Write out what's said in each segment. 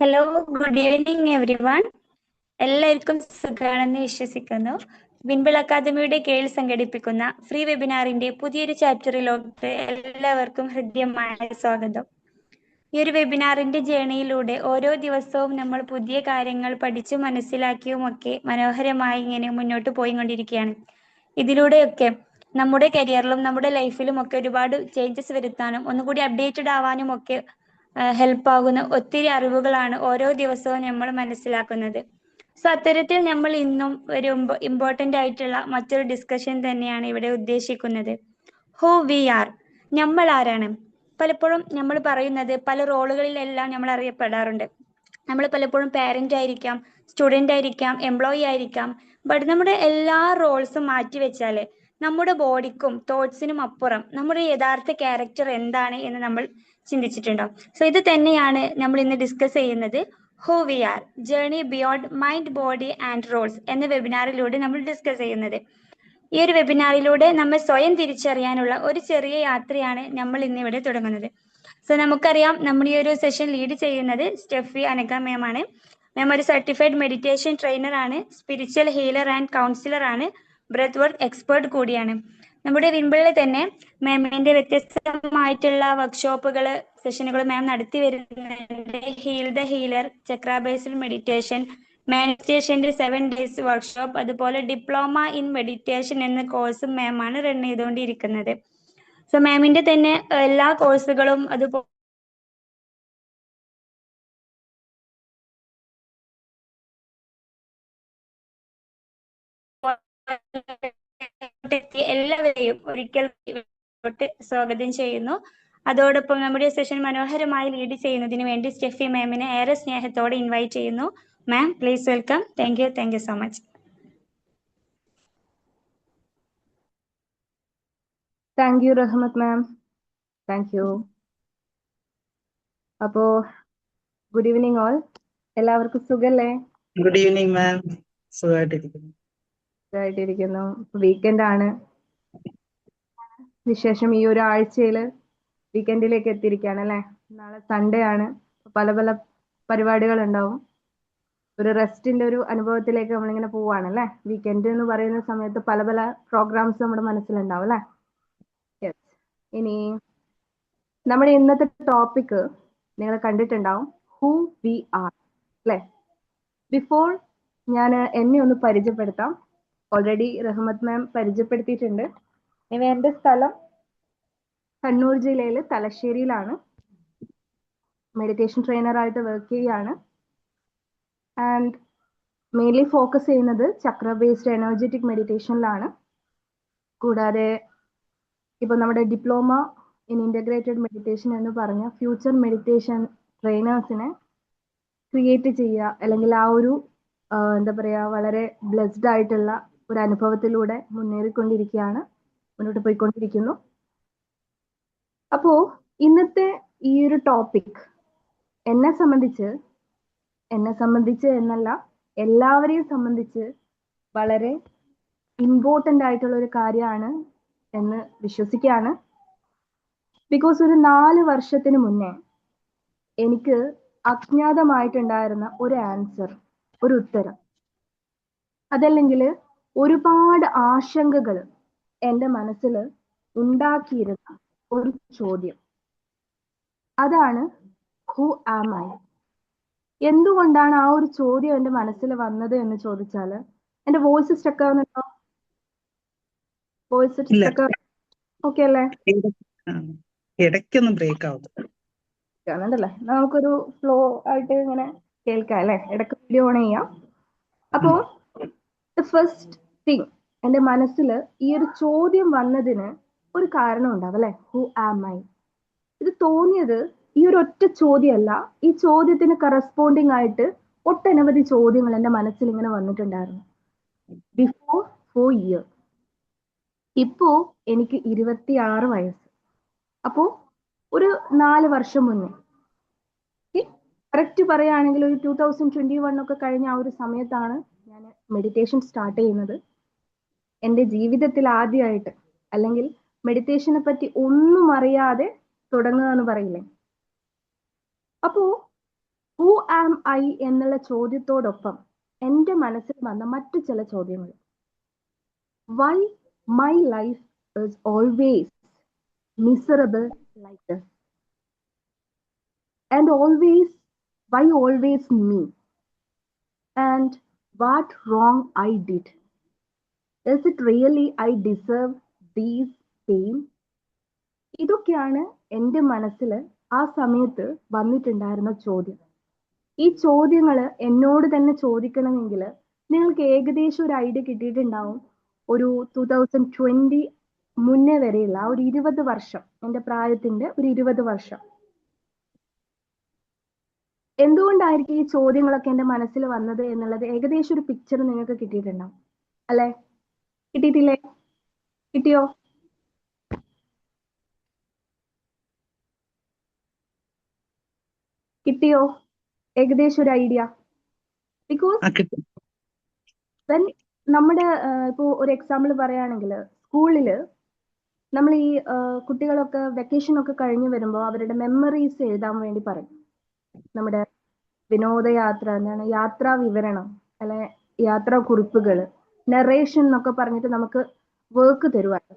Hello, good evening every one. എല്ലാവർക്കും സുഖാണെന്ന് വിശ്വസിക്കുന്നു. വിൻബിൾ അക്കാദമിയുടെ കീഴിൽ സംഘടിപ്പിക്കുന്ന ഫ്രീ വെബിനാറിന്റെ പുതിയൊരു ചാപ്റ്ററിലോട്ട് എല്ലാവർക്കും ഹൃദ്യമായ സ്വാഗതം. ഈ ഒരു വെബിനാറിന്റെ ജേണിയിലൂടെ ഓരോ ദിവസവും നമ്മൾ പുതിയ കാര്യങ്ങൾ പഠിച്ചു മനസ്സിലാക്കിയുമൊക്കെ മനോഹരമായി ഇങ്ങനെ മുന്നോട്ട് പോയിക്കൊണ്ടിരിക്കുകയാണ്. ഇതിലൂടെയൊക്കെ നമ്മുടെ കരിയറിലും നമ്മുടെ ലൈഫിലും ഒക്കെ ഒരുപാട് ചേഞ്ചസ് വരുത്താനും ഒന്നുകൂടി അപ്ഡേറ്റഡ് ആവാനും ഒക്കെ ഹെൽപ്പ് ആകുന്ന ഒത്തിരി അറിവുകളാണ് ഓരോ ദിവസവും നമ്മൾ മനസ്സിലാക്കുന്നത്. സോ അത്തരത്തിൽ നമ്മൾ ഇന്നും ഒരു ഇമ്പോർട്ടൻ്റ് ആയിട്ടുള്ള മറ്റൊരു ഡിസ്കഷൻ തന്നെയാണ് ഇവിടെ ഉദ്ദേശിക്കുന്നത്. ഹൂ വി ആർ, നമ്മൾ ആരാണ്? പലപ്പോഴും നമ്മൾ പറയുന്നത് പല റോളുകളിലെല്ലാം നമ്മൾ അറിയപ്പെടാറുണ്ട്. നമ്മൾ പലപ്പോഴും പാരന്റ് ആയിരിക്കാം, സ്റ്റുഡൻ്റ് ആയിരിക്കാം, എംപ്ലോയി ആയിരിക്കാം. ബട്ട് നമ്മുടെ എല്ലാ റോൾസും മാറ്റി വെച്ചാൽ നമ്മുടെ ബോഡിക്കും തോട്ട്സിനും അപ്പുറം നമ്മുടെ യഥാർത്ഥ ക്യാരക്ടർ എന്താണ് എന്ന് നമ്മൾ ചിന്തിച്ചിട്ടുണ്ടോ? സോ ഇത് തന്നെയാണ് നമ്മൾ ഇന്ന് ഡിസ്കസ് ചെയ്യുന്നത്. Who we are, journey beyond mind, body and roles എന്ന വെബിനാറിലൂടെ നമ്മൾ ഡിസ്കസ് ചെയ്യുന്നത്. ഈ ഒരു വെബിനാറിലൂടെ നമ്മൾ സ്വയം തിരിച്ചറിയാനുള്ള ഒരു ചെറിയ യാത്രയാണ് നമ്മൾ ഇന്നിവിടെ തുടങ്ങുന്നത്. സോ നമുക്കറിയാം, നമ്മൾ ഈ ഒരു സെഷൻ ലീഡ് ചെയ്യുന്നത് സ്റ്റെഫി അനക മാം ആണ്. മാം ഒരു സർട്ടിഫൈഡ് മെഡിറ്റേഷൻ ട്രെയിനർ ആണ്, സ്പിരിച്വൽ ഹീലർ ആൻഡ് കൗൺസിലർ ആണ്, ബ്രെത്ത് വർക്ക് എക്സ്പേർട്ട് കൂടിയാണ്. നമ്മുടെ വിൻബിളിൽ തന്നെ മാമിന്റെ വ്യത്യസ്തമായിട്ടുള്ള വർക്ക്ഷോപ്പുകൾ, സെഷനുകൾ മാം നടത്തി വരുന്നുണ്ട്. Heal the healer, chakra based meditation, മാനിഫെസ്റ്റേഷന്റെ 7 days വർക്ക്ഷോപ്പ്, അതുപോലെ ഡിപ്ലോമ ഇൻ മെഡിറ്റേഷൻ എന്ന കോഴ്സും മാം ആണ് റൺ ചെയ്തുകൊണ്ടിരിക്കുന്നത്. സോ മാമിന്റെ തന്നെ എല്ലാ കോഴ്സുകളും അതുപോലെ എല്ലാവരെയും ഒരിക്കൽ സ്വാഗതം ചെയ്യുന്നു. അതോടൊപ്പം നമ്മുടെ സെഷൻ മനോഹരമായി ലീഡ് ചെയ്യുന്നതിന് വേണ്ടി സ്റ്റെഫി മാമിനെ ഏറെ സ്നേഹത്തോടെ ഇൻവൈറ്റ് ചെയ്യുന്നു. Ma'am, please welcome. Thank you so much. Thank you Rahmath ma'am, thank you. അപ്പോ ഗുഡ് ഈവനിങ് ഓൾ, എല്ലാവർക്കും സുഖല്ലേ? ഗുഡ് ഈവനിങ് മാം, സുഖമായിട്ടിരിക്കുന്നു. വീക്കെൻഡ് ആണ്. വിശേഷം ഈ ഒരു ആഴ്ചയില് വീക്കെൻഡിലേക്ക് എത്തിയിരിക്കുകയാണ് അല്ലേ? നാളെ സൺഡേ ആണ്. പല പല പരിപാടികൾ ഉണ്ടാവും. ഒരു റെസ്റ്റിന്റെ ഒരു അനുഭവത്തിലേക്ക് നമ്മളിങ്ങനെ പോവാണല്ലേ. വീക്കെൻഡ് എന്ന് പറയുന്ന സമയത്ത് പല പല പ്രോഗ്രാംസ് നമ്മുടെ മനസ്സിലുണ്ടാവും അല്ലേ? യെസ്. ഇനി നമ്മുടെ ഇന്നത്തെ ടോപ്പിക് നിങ്ങൾ കണ്ടിട്ടുണ്ടാവും, ഹൂ വി ആർ അല്ലേ? ബിഫോർ ഞാൻ എന്നെ ഒന്ന് പരിചയപ്പെടുത്താം. ഓൾറെഡി റഹ്മത്ത് മാം പരിചയപ്പെടുത്തിയിട്ടുണ്ട്. ഇനി എൻ്റെ സ്ഥലം കണ്ണൂർ ജില്ലയിൽ തലശ്ശേരിയിലാണ്. മെഡിറ്റേഷൻ ട്രെയിനറായിട്ട് വർക്ക് ചെയ്യുകയാണ്. ആൻഡ് മെയിൻലി ഫോക്കസ് ചെയ്യുന്നത് ചക്ര ബേസ്ഡ് എനർജറ്റിക് മെഡിറ്റേഷനിലാണ്. കൂടാതെ ഇപ്പോൾ നമ്മുടെ ഡിപ്ലോമ ഇൻ ഇൻ്റഗ്രേറ്റഡ് മെഡിറ്റേഷൻ എന്ന് പറഞ്ഞ ഫ്യൂച്ചർ മെഡിറ്റേഷൻ ട്രെയിനേഴ്സിനെ ക്രിയേറ്റ് ചെയ്യുക, അല്ലെങ്കിൽ ആ ഒരു എന്താ പറയുക, വളരെ ബ്ലെസ്ഡ് ആയിട്ടുള്ള ഒരു അനുഭവത്തിലൂടെ മുന്നേറിക്കൊണ്ടിരിക്കുകയാണ്, മുന്നോട്ട് പോയിക്കൊണ്ടിരിക്കുന്നു. അപ്പോൾ ഇന്നത്തെ ഈ ഒരു ടോപ്പിക് എന്നെ സംബന്ധിച്ച് എന്നല്ല, എല്ലാവരെയും സംബന്ധിച്ച് വളരെ ഇമ്പോർട്ടൻ്റ് ആയിട്ടുള്ള ഒരു കാര്യമാണ് എന്ന് വിശ്വസിക്കുകയാണ്. ബിക്കോസ് ഒരു 4 വർഷത്തിന് മുന്നേ എനിക്ക് അജ്ഞാതമായിട്ടുണ്ടായിരുന്ന ഒരു ആൻസർ, ഒരു ഉത്തരം, അതല്ലെങ്കിൽ ഒരുപാട് ആശങ്കകൾ എൻ്റെ മനസ്സിൽ ഉണ്ടാക്കിയിരുന്ന ഒരു ചോദ്യം, അതാണ് ഹു ആം ഐ. എന്തുകൊണ്ടാണ് ആ ഒരു ചോദ്യം എൻ്റെ മനസ്സിൽ വന്നത് എന്ന് ചോദിച്ചാൽ, എൻ്റെ വോയിസ് സ്റ്റക്ക് ആവുന്നുണ്ടോ? വോയിസ് സ്റ്റക്ക് ഓക്കെ അല്ലേ? ഇടയ്ക്കൊന്നും ബ്രേക്ക് ആവുന്നുണ്ടല്ലേ? നമുക്കൊരു ഫ്ലോ ആയിട്ട് ഇങ്ങനെ കേൾക്കാം അല്ലേ? ഇടയ്ക്ക് വീഡിയോ ഓൺ ചെയ്യാം. അപ്പോൾ ഫസ്റ്റ് തിങ്, എൻ്റെ മനസ്സിൽ ഈ ഒരു ചോദ്യം വന്നതിന് ഒരു കാരണം ഉണ്ടാവും അല്ലേ? Who am I. ഇത് തോന്നിയത് ഈ ഒരു ഒറ്റ ചോദ്യമല്ല, ഈ ചോദ്യത്തിന് കറസ്പോണ്ടിങ് ആയിട്ട് ഒട്ടനവധി ചോദ്യങ്ങൾ എൻ്റെ മനസ്സിൽ ഇങ്ങനെ വന്നിട്ടുണ്ടായിരുന്നു. Before 4 years. ഇപ്പോ എനിക്ക് 26 വയസ്സ്. അപ്പോൾ ഒരു 4 വർഷം മുന്നേ, കറക്റ്റ് പറയുകയാണെങ്കിൽ ഒരു 2021 ഒക്കെ കഴിഞ്ഞ ആ ഒരു സമയത്താണ് ഞാൻ മെഡിറ്റേഷൻ സ്റ്റാർട്ട് ചെയ്യുന്നത്. എൻ്റെ ജീവിതത്തിൽ ആദ്യമായിട്ട്, അല്ലെങ്കിൽ മെഡിറ്റേഷനെ പറ്റി ഒന്നും അറിയാതെ തുടങ്ങുക എന്ന് പറയില്ലേ. അപ്പോൾ ഹൂ ആം ഐ എന്നുള്ള ചോദ്യത്തോടൊപ്പം എൻ്റെ മനസ്സിൽ വന്ന മറ്റു ചില ചോദ്യങ്ങൾ. Why my life is always miserable like this? And always, why always me? And what wrong I did? Is it really I deserve these pain? ഇതൊക്കെയാണ് എൻ്റെ മനസ്സിൽ ആ സമയത്ത് വന്നിട്ടുണ്ടായിരുന്ന ചോദ്യം. ഈ ചോദ്യങ്ങൾ എന്നോട് തന്നെ ചോദിക്കണമെങ്കിൽ നിങ്ങൾക്ക് ഏകദേശം ഒരു ഐഡിയ കിട്ടിയിട്ടുണ്ടാവും. ഒരു 2020 മുന്നേ വരെയുള്ള ആ ഒരു 20 വർഷം, എൻ്റെ പ്രായത്തിന്റെ ഒരു 20 വർഷം, എന്തുകൊണ്ടായിരിക്കും ഈ ചോദ്യങ്ങളൊക്കെ എൻ്റെ മനസ്സിൽ വന്നത് എന്നുള്ളത് ഏകദേശം ഒരു പിക്ചർ നിങ്ങൾക്ക് കിട്ടിയിട്ടുണ്ടാവും അല്ലെ? കിട്ടിയിട്ടില്ലേ? കിട്ടിയോ? കിട്ടിയോ? ഏകദേശം ഒരു ഐഡിയ? ബിക്കോസ് വെൻ നമ്മുടെ ഇപ്പോൾ ഒരു എക്സാമ്പിൾ പറയുകയാണെങ്കിൽ സ്കൂളിൽ നമ്മൾ ഈ കുട്ടികളൊക്കെ വെക്കേഷൻ ഒക്കെ കഴിഞ്ഞ് വരുമ്പോൾ അവരുടെ മെമ്മറീസ് എഴുതാൻ വേണ്ടി പറയും. നമ്മുടെ വിനോദയാത്ര, എന്താണ്, യാത്രാ വിവരണം അല്ലെ, യാത്രാ കുറിപ്പുകൾ, നറേഷൻ എന്നൊക്കെ പറഞ്ഞിട്ട് നമുക്ക് വർക്ക് തരുവാണ്.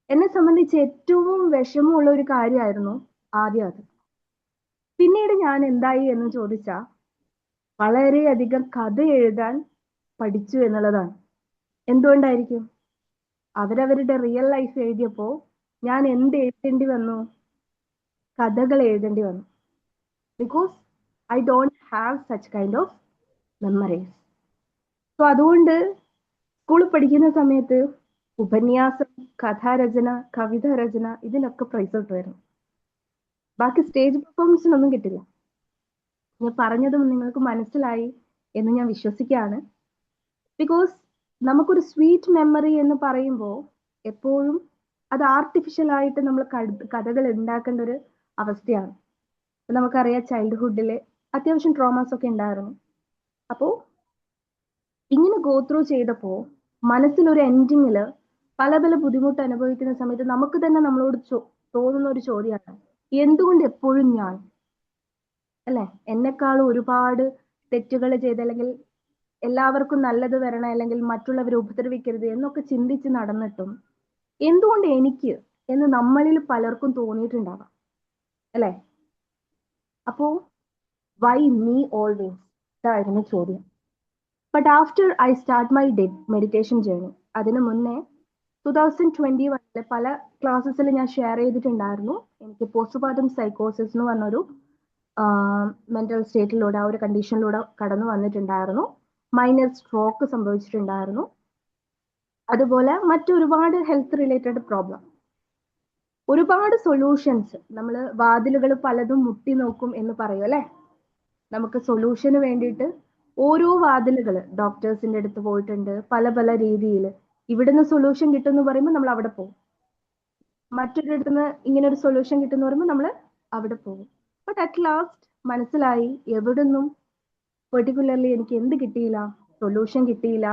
എന്നെ സംബന്ധിച്ച് ഏറ്റവും വിഷമമുള്ള ഒരു കാര്യമായിരുന്നു ആദ്യം അത്. പിന്നീട് ഞാൻ എന്തായി എന്ന് ചോദിച്ചാൽ വളരെയധികം കഥ എഴുതാൻ പഠിച്ചു എന്നുള്ളതാണ്. എന്തുകൊണ്ടായിരിക്കും? അവരവരുടെ റിയൽ ലൈഫ് എഴുതിയപ്പോൾ ഞാൻ എന്ത് എഴുതേണ്ടി വന്നു? കഥകൾ എഴുതേണ്ടി വന്നു. Because I don't have such kind of memories. So അതുകൊണ്ട് സ്കൂളിൽ പഠിക്കുന്ന സമയത്ത് ഉപന്യാസം, കഥാരചന, കവിത രചന, ഇതിനൊക്കെ പ്രൈസ് കിട്ടുമായിരുന്നു. ബാക്കി സ്റ്റേജ് പെർഫോമൻസിനൊന്നും കിട്ടില്ല. ഞാൻ പറഞ്ഞതും നിങ്ങൾക്ക് മനസ്സിലായി എന്ന് ഞാൻ വിശ്വസിക്കുകയാണ്. ബിക്കോസ് നമുക്കൊരു സ്വീറ്റ് മെമ്മറി എന്ന് പറയുമ്പോൾ എപ്പോഴും അത് ആർട്ടിഫിഷ്യൽ ആയിട്ട് നമ്മൾ കഥകൾ ഉണ്ടാക്കേണ്ട ഒരു അവസ്ഥയാണ്. നമുക്കറിയാം ചൈൽഡ്ഹുഡിൽ അത്യാവശ്യം ട്രോമാസ് ഒക്കെ ഉണ്ടായിരുന്നു. അപ്പോൾ ഇങ്ങനെ ഗോ ത്രൂ ചെയ്തപ്പോൾ മനസ്സിലൊരു എൻഡിങ്ങിൽ പല പല ബുദ്ധിമുട്ട് അനുഭവിക്കുന്ന സമയത്ത് നമുക്ക് തന്നെ നമ്മളോട് തോന്നുന്ന ഒരു ചോദ്യമാണ്, എന്തുകൊണ്ട് എപ്പോഴും ഞാൻ, അല്ലെ, എന്നെക്കാളും ഒരുപാട് തെറ്റുകൾ ചെയ്ത്, അല്ലെങ്കിൽ എല്ലാവർക്കും നല്ലത് വരണം, അല്ലെങ്കിൽ മറ്റുള്ളവരെ ഉപദ്രവിക്കരുത് എന്നൊക്കെ ചിന്തിച്ച് നടന്നിട്ടും എന്തുകൊണ്ട് എനിക്ക് എന്ന് നമ്മളിൽ പലർക്കും തോന്നിയിട്ടുണ്ടാവാം അല്ലെ? അപ്പോ വൈ മീ ഓൾവേസ് ഇതായിരുന്നു ചോദ്യം. But after I start my meditation journey, അതിനു മുന്നേ 2021 പല ക്ലാസ്സസിൽ ഞാൻ ഷെയർ ചെയ്തിട്ടുണ്ടായിരുന്നു. എനിക്ക് പോസ്റ്റ്മോർട്ടം സൈക്കോസിസ് എന്ന് പറഞ്ഞൊരു മെന്റൽ സ്റ്റേറ്റിലൂടെ, ആ ഒരു കണ്ടീഷനിലൂടെ കടന്നു വന്നിട്ടുണ്ടായിരുന്നു. മൈനർ സ്ട്രോക്ക് സംഭവിച്ചിട്ടുണ്ടായിരുന്നു. അതുപോലെ മറ്റൊരുപാട് ഹെൽത്ത് റിലേറ്റഡ് പ്രോബ്ലം, ഒരുപാട് സൊല്യൂഷൻസ്. നമ്മൾ വാതിലുകൾ പലതും മുട്ടി നോക്കും എന്ന് പറയും അല്ലെ? നമുക്ക് സൊല്യൂഷന് വേണ്ടിയിട്ട് ഓരോ വാതിലുകൾ ഡോക്ടേഴ്സിന്റെ അടുത്ത് പോയിട്ടുണ്ട്, പല പല രീതിയിൽ. ഇവിടുന്ന് സൊല്യൂഷൻ കിട്ടുമെന്ന് പറയുമ്പോൾ നമ്മൾ അവിടെ പോകും, മറ്റൊരിടത്തുനിന്ന് ഇങ്ങനെ ഒരു സൊല്യൂഷൻ കിട്ടുമെന്ന് പറയുമ്പോൾ നമ്മൾ അവിടെ പോകും. ബട്ട് അറ്റ് ലാസ്റ്റ് മനസ്സിലായി, എവിടുന്നും പെർട്ടിക്കുലർലി എനിക്ക് എന്ത് കിട്ടിയില്ല, സൊല്യൂഷൻ കിട്ടിയില്ല.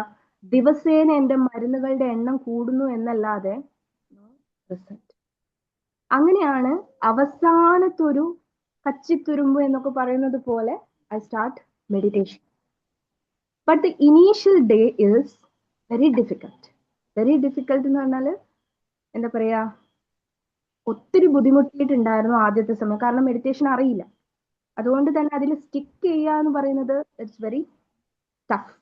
ദിവസേന എൻ്റെ മരുന്നുകളുടെ എണ്ണം കൂടുന്നു എന്നല്ലാതെ റിസൾട്ട്. അങ്ങനെയാണ് അവസാനത്തൊരു കച്ചിത്തുരുമ്പ് എന്നൊക്കെ പറയുന്നത് പോലെ I start meditation. But the initial day is very difficult. Very difficult എന്ന് പറഞ്ഞാൽ എന്താ പറയാ, ഒത്തിരി ബുദ്ധിമുട്ടിയിട്ടുണ്ടായിരുന്നു ആദ്യത്തെ സമയം. കാരണം മെഡിറ്റേഷൻ അറിയില്ല. അതുകൊണ്ട് തന്നെ അതിൽ സ്റ്റിക്ക് ചെയ്യുക എന്ന് പറയുന്നത് it's very tough.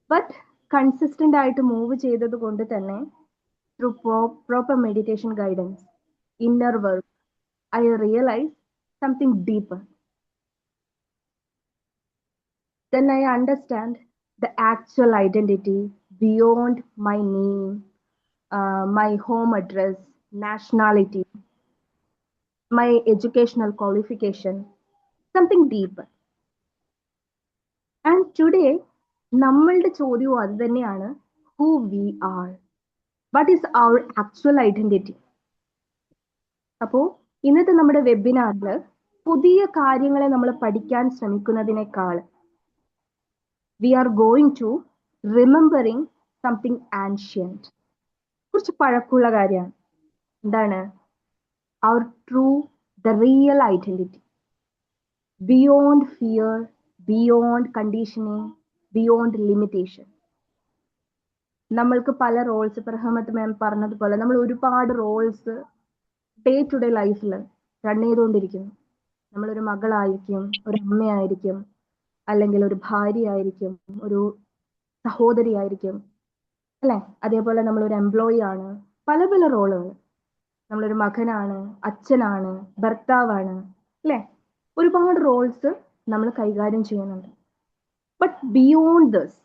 But consistent ആയിട്ട് മൂവ് ചെയ്തത് കൊണ്ട് തന്നെ through proper meditation guidance, inner work, I realized something deeper. Then I understand the actual identity beyond my name, my home address, nationality, my educational qualification, something deeper. And today, നമ്മളുടെ ചോദ്യവും അത് തന്നെയാണ്, who we are, what is our actual identity. അപ്പോൾ ഇന്നത്തെ നമ്മുടെ വെബിനാറിൽ പുതിയ കാര്യങ്ങളെ നമ്മൾ പഠിക്കാൻ ശ്രമിക്കുന്നതിനേക്കാൾ we are going to remembering something ancient. കുറച്ച് പഴക്കമുള്ള കാര്യമാണ്. എന്താണ്? Our true, the real identity. Beyond fear, beyond conditioning, beyond limitation. നമ്മൾക്ക് പല റോൾസ്, ഇപ്പൊ റഹ്മത്ത് മാം പറഞ്ഞതുപോലെ നമ്മൾ ഒരുപാട് റോൾസ് ഡേ ടു ഡേ ലൈഫിൽ റൺ ചെയ്തുകൊണ്ടിരിക്കുന്നു. നമ്മളൊരു മകളായിരിക്കും, ഒരു അമ്മയായിരിക്കും, അല്ലെങ്കിൽ ഒരു ഭാര്യയായിരിക്കും, ഒരു സഹോദരിയായിരിക്കും, അല്ലെ? അതേപോലെ നമ്മളൊരു എംപ്ലോയി ആണ്, പല പല റോളുകൾ. നമ്മളൊരു മകനാണ്, അച്ഛനാണ്, ഭർത്താവാണ്, അല്ലെ? ഒരുപാട് റോൾസ് നമ്മൾ കൈകാര്യം ചെയ്യുന്നുണ്ട്. But beyond this,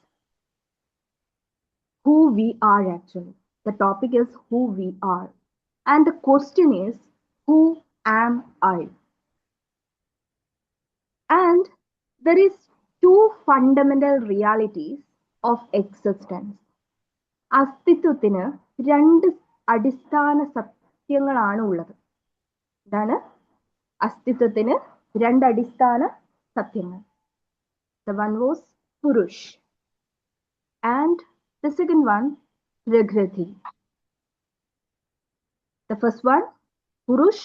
who we are actually. The topic is who we are. And the question is, who am I? And there is two fundamental realities of existence. അസ്തിത്വത്തിന് രണ്ട് അടിസ്ഥാന സത്യങ്ങളാണ് ഉള്ളത്. എന്താണ്? അസ്തിത്വത്തിന് രണ്ട് അടിസ്ഥാന സത്യങ്ങൾ. The one was Purush. And the second one, Prakriti. The first one, Purush,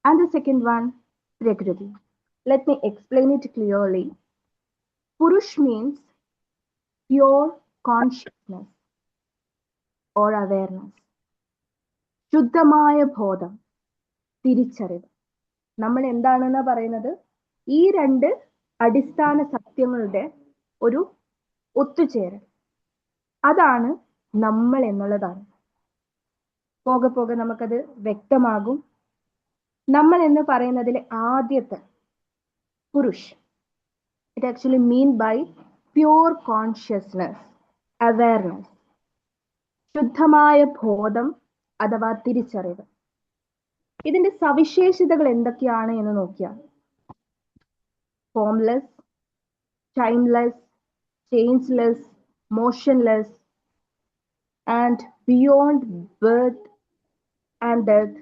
and the second one, Prakriti. Let me explain it clearly. Purush means pure consciousness or awareness. ശുദ്ധമായ ബോധം, തിരിച്ചറിവ്. നമ്മൾ എന്താണെന്നാ പറയുന്നത്? ഈ രണ്ട് അടിസ്ഥാന സത്യങ്ങളുടെ ഒരു ഒത്തുചേരൽ, അതാണ് നമ്മൾ എന്നുള്ളതാണ്. പോകെ പോകെ നമുക്കത് വ്യക്തമാകും. നമ്മൾ എന്ന് പറയുന്നതിലെ ആദ്യത്തെ പുരുഷ്, it actually mean by pure consciousness, awareness, ശുദ്ധമായ ബോധം അഥവാ തിരിച്ചറിവ്. ഇതിന്റെ സവിശേഷതകൾ എന്തൊക്കെയാണ് എന്ന് നോക്കിയാൽ, formless, timeless, changeless, motionless, and beyond birth and death,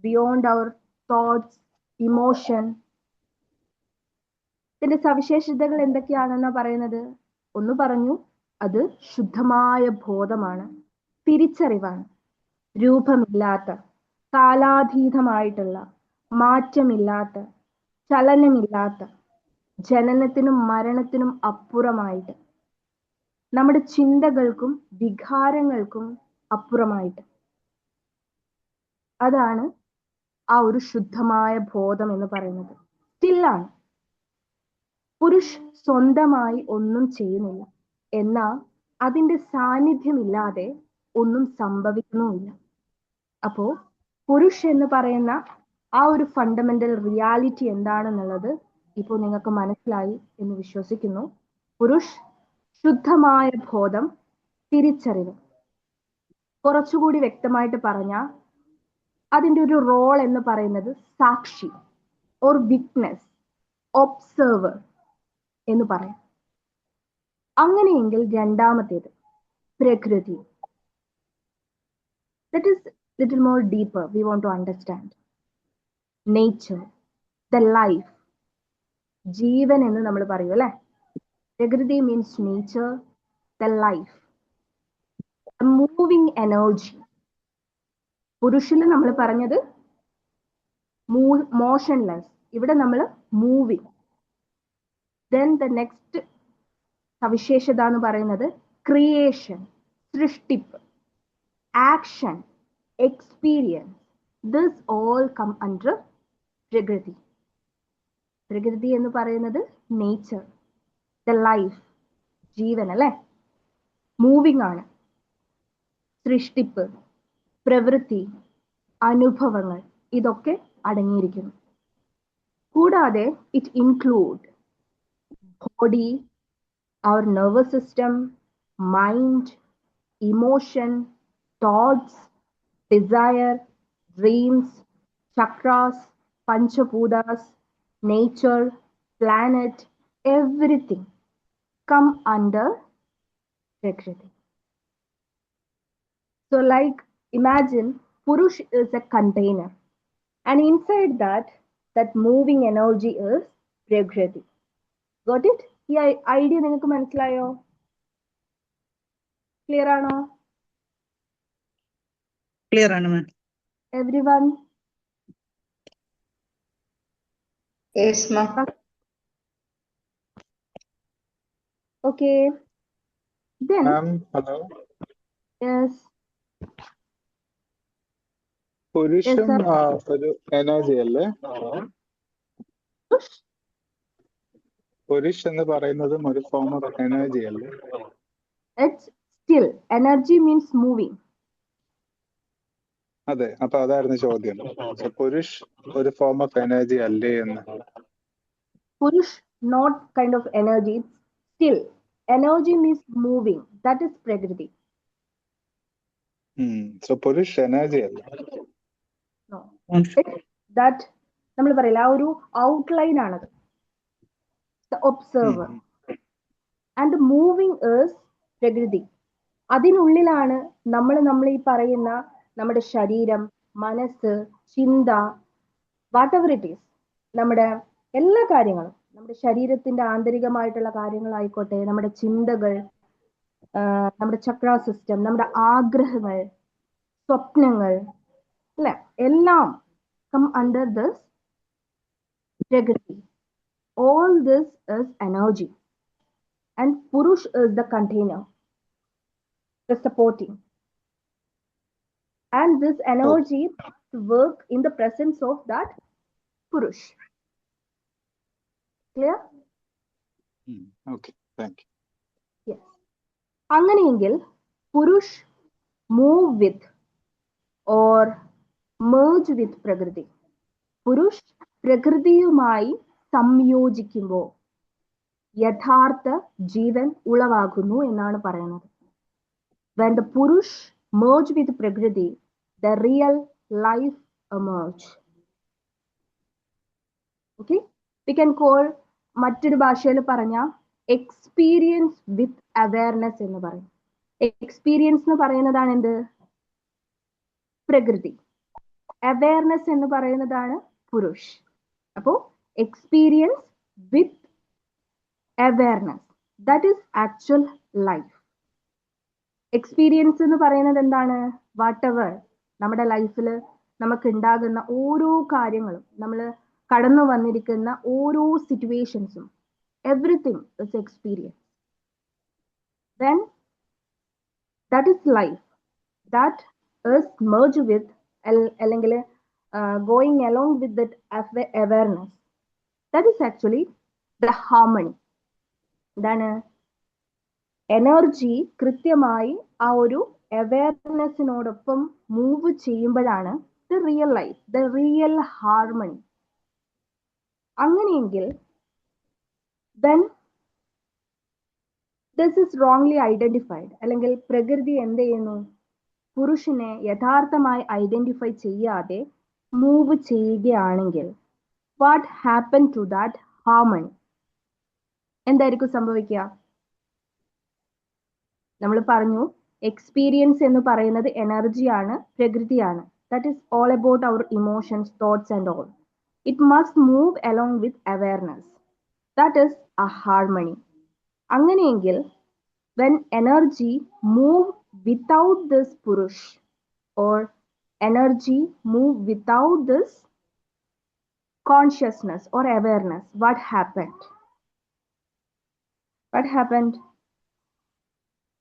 beyond our thoughts, emotion. ഇതിന്റെ സവിശേഷതകൾ എന്തൊക്കെയാണെന്നാ പറയുന്നത്? ഒന്ന് പറഞ്ഞു, അത് ശുദ്ധമായ ബോധമാണ്, തിരിച്ചറിവാണ്, രൂപമില്ലാത്ത, കാലാതീതമായിട്ടുള്ള, മാറ്റമില്ലാത്ത, ചലനമില്ലാത്ത, ജനനത്തിനും മരണത്തിനും അപ്പുറമായിട്ട്, നമ്മുടെ ചിന്തകൾക്കും വികാരങ്ങൾക്കും അപ്പുറമായിട്ട്. അതാണ് ആ ഒരു ശുദ്ധമായ ബോധം എന്ന് പറയുന്നത്. സ്റ്റില്ലാണ്. പുരുഷ് സ്വന്തമായി ഒന്നും ചെയ്യുന്നില്ല, എന്നാൽ അതിന്റെ സാന്നിധ്യമില്ലാതെ ഒന്നും സംഭവിക്കുന്നുമില്ല. അപ്പോ പുരുഷ് എന്ന് പറയുന്ന ആ ഒരു ഫണ്ടമെന്റൽ റിയാലിറ്റി എന്താണെന്നുള്ളത് ഇപ്പോൾ നിങ്ങൾക്ക് മനസ്സിലായി എന്ന് വിശ്വസിക്കുന്നു. പുരുഷ് ശുദ്ധമായ ബോധം, തിരിച്ചറിവ്. കുറച്ചുകൂടി വ്യക്തമായിട്ട് പറഞ്ഞാൽ അതിൻ്റെ ഒരു റോൾ എന്ന് പറയുന്നത് സാക്ഷി ഓർ വിറ്റ്നസ്, ഒബ്സർവർ എന്ന് പറയാം. അങ്ങനെയെങ്കിൽ രണ്ടാമത്തേത് പ്രകൃതി. That is little more deeper. We want to understand nature, the life, ജീവൻ എന്ന് നമ്മൾ പറയും അല്ലെ? Prakriti means nature, the life, moving energy. പുരുഷിൽ നമ്മൾ പറഞ്ഞത് മോഷൻലെസ്, ഇവിടെ നമ്മൾ മൂവിങ്. ദെൻ ദ നെക്സ്റ്റ് സവിശേഷത എന്ന് പറയുന്നത് ക്രിയേഷൻ, സൃഷ്ടിപ്പ്, action, experience. This all come under prakriti. പ്രകൃതി എന്ന് പറയുന്നത് നേച്ചർ, ദ ലൈഫ്, ജീവൻ അല്ലെ? മൂവിങ് ആണ്. സൃഷ്ടിപ്പ്, പ്രവൃത്തി, അനുഭവങ്ങൾ, ഇതൊക്കെ അടങ്ങിയിരിക്കുന്നു. കൂടാതെ it include body, our nervous system, mind, emotion, thoughts, desire, dreams, chakras, panchabhutas, nature, planet, everything come under Prakriti. So like imagine Purush is a container and inside that moving energy is Prakriti. Got it? ഈ idea നിങ്ങൾക്ക് മനസ്സിലായോ? Clear ആണോ? Clear ആണ് ma'am. Everyone? Yes ma'am. Okay. Then, Ma'am, hello. yes, പുരുഷം sir. ഒരു energy അല്ലേ? Purush, പുരുഷ് എന്ന് പറയുന്നതും ഒരു ഫോം ഓഫ് എനർജി അല്ലേ? it's still. Energy means moving. അതെ, അപ്പൊ അതായിരുന്നു ചോദ്യം. So, പുരുഷ് ഒരു ഫോം ഓഫ് എനർജി അല്ലേ എന്ന്. Purush, not kind of energy. It's still. Energy means moving. That is Prakriti. So, Purush energy അല്ല. No. It's that നമ്മൾ പറയില്ല ആ ഒരു ഔട്ട്ലൈൻ ആണത്. The observer. And moving is Prakriti. അതിനുള്ളിലാണ് നമ്മൾ ഈ പറയുന്ന നമ്മുടെ ശരീരം, മനസ്സ്, ചിന്ത, വാട്ട് എവർ ഇറ്റ് ഈസ്, നമ്മുടെ എല്ലാ കാര്യങ്ങളും, നമ്മുടെ ശരീരത്തിന്റെ ആന്തരികമായിട്ടുള്ള കാര്യങ്ങളായിക്കോട്ടെ, നമ്മുടെ ചിന്തകൾ, നമ്മുടെ ചക്ര സിസ്റ്റം, നമ്മുടെ ആഗ്രഹങ്ങൾ, സ്വപ്നങ്ങൾ, അല്ലെ, എല്ലാം come under this Prakriti. All this is energy. And Purush is the container, the supporting. And this energy work in the presence of that Purush. Clear? Okay, thank you. Yes. അങ്ങനെയെങ്കിൽ Purush move with or merge with Prakriti. Purush പ്രകൃതിയുമായി സംയോജിക്കുമ്പോൾ യഥാർത്ഥ ജീവൻ ഉളവാകുന്നു എന്നാണ് പറയുന്നത്. When the Purush merge with Prakriti, the real life emerge. Okay? We can call മറ്റൊരു ഭാഷയിൽ പറഞ്ഞ experience വിത്ത് awareness എന്ന് പറയും. എക്സ്പീരിയൻസ് എന്ന് പറയുന്നതാണ് എന്ത്? പ്രകൃതി. അവയർനെസ് എന്ന് പറയുന്നതാണ് പുരുഷ്. അപ്പോ experience with awareness, that is actual life. Experience എന്ന് പറയുന്നത് എന്താണ്? വാട്ട് എവർ നമ്മുടെ ലൈഫിൽ നമുക്ക് ഉണ്ടാകുന്ന ഓരോ കാര്യങ്ങളും, നമ്മൾ കടന്നു വന്നിരിക്കുന്ന ഓരോ സിറ്റുവേഷൻസും, everything is experience. Then that is life. That is merge with അല്ലെങ്കിൽ going along with that awareness. That is actually the harmony. എന്താണ്? എനർജി കൃത്യമായി ആ ഒരു അവയർനെസ്സിനോടൊപ്പം മൂവ് ചെയ്യുമ്പോഴാണ് the real life, the real harmony. അങ്ങനെയെങ്കിൽ then this is wrongly identified. അല്ലെങ്കിൽ പ്രകൃതി എന്ത് ചെയ്യുന്നു? പുരുഷനെ യഥാർത്ഥമായി ഐഡന്റിഫൈ ചെയ്യാതെ മൂവ് ചെയ്യുകയാണെങ്കിൽ what happen to that harmony? എന്തായിരിക്കും സംഭവിക്കുക? നമ്മൾ പറഞ്ഞു എക്സ്പീരിയൻസ് എന്ന് പറയുന്നത് എനർജിയാണ്, പ്രകൃതിയാണ്. That is all about our emotions, thoughts and all. It must move along with awareness. That is a harmony. അങ്ങനെയെങ്കിൽ when energy move without this purush or energy move without this consciousness or awareness, what happened? What happened?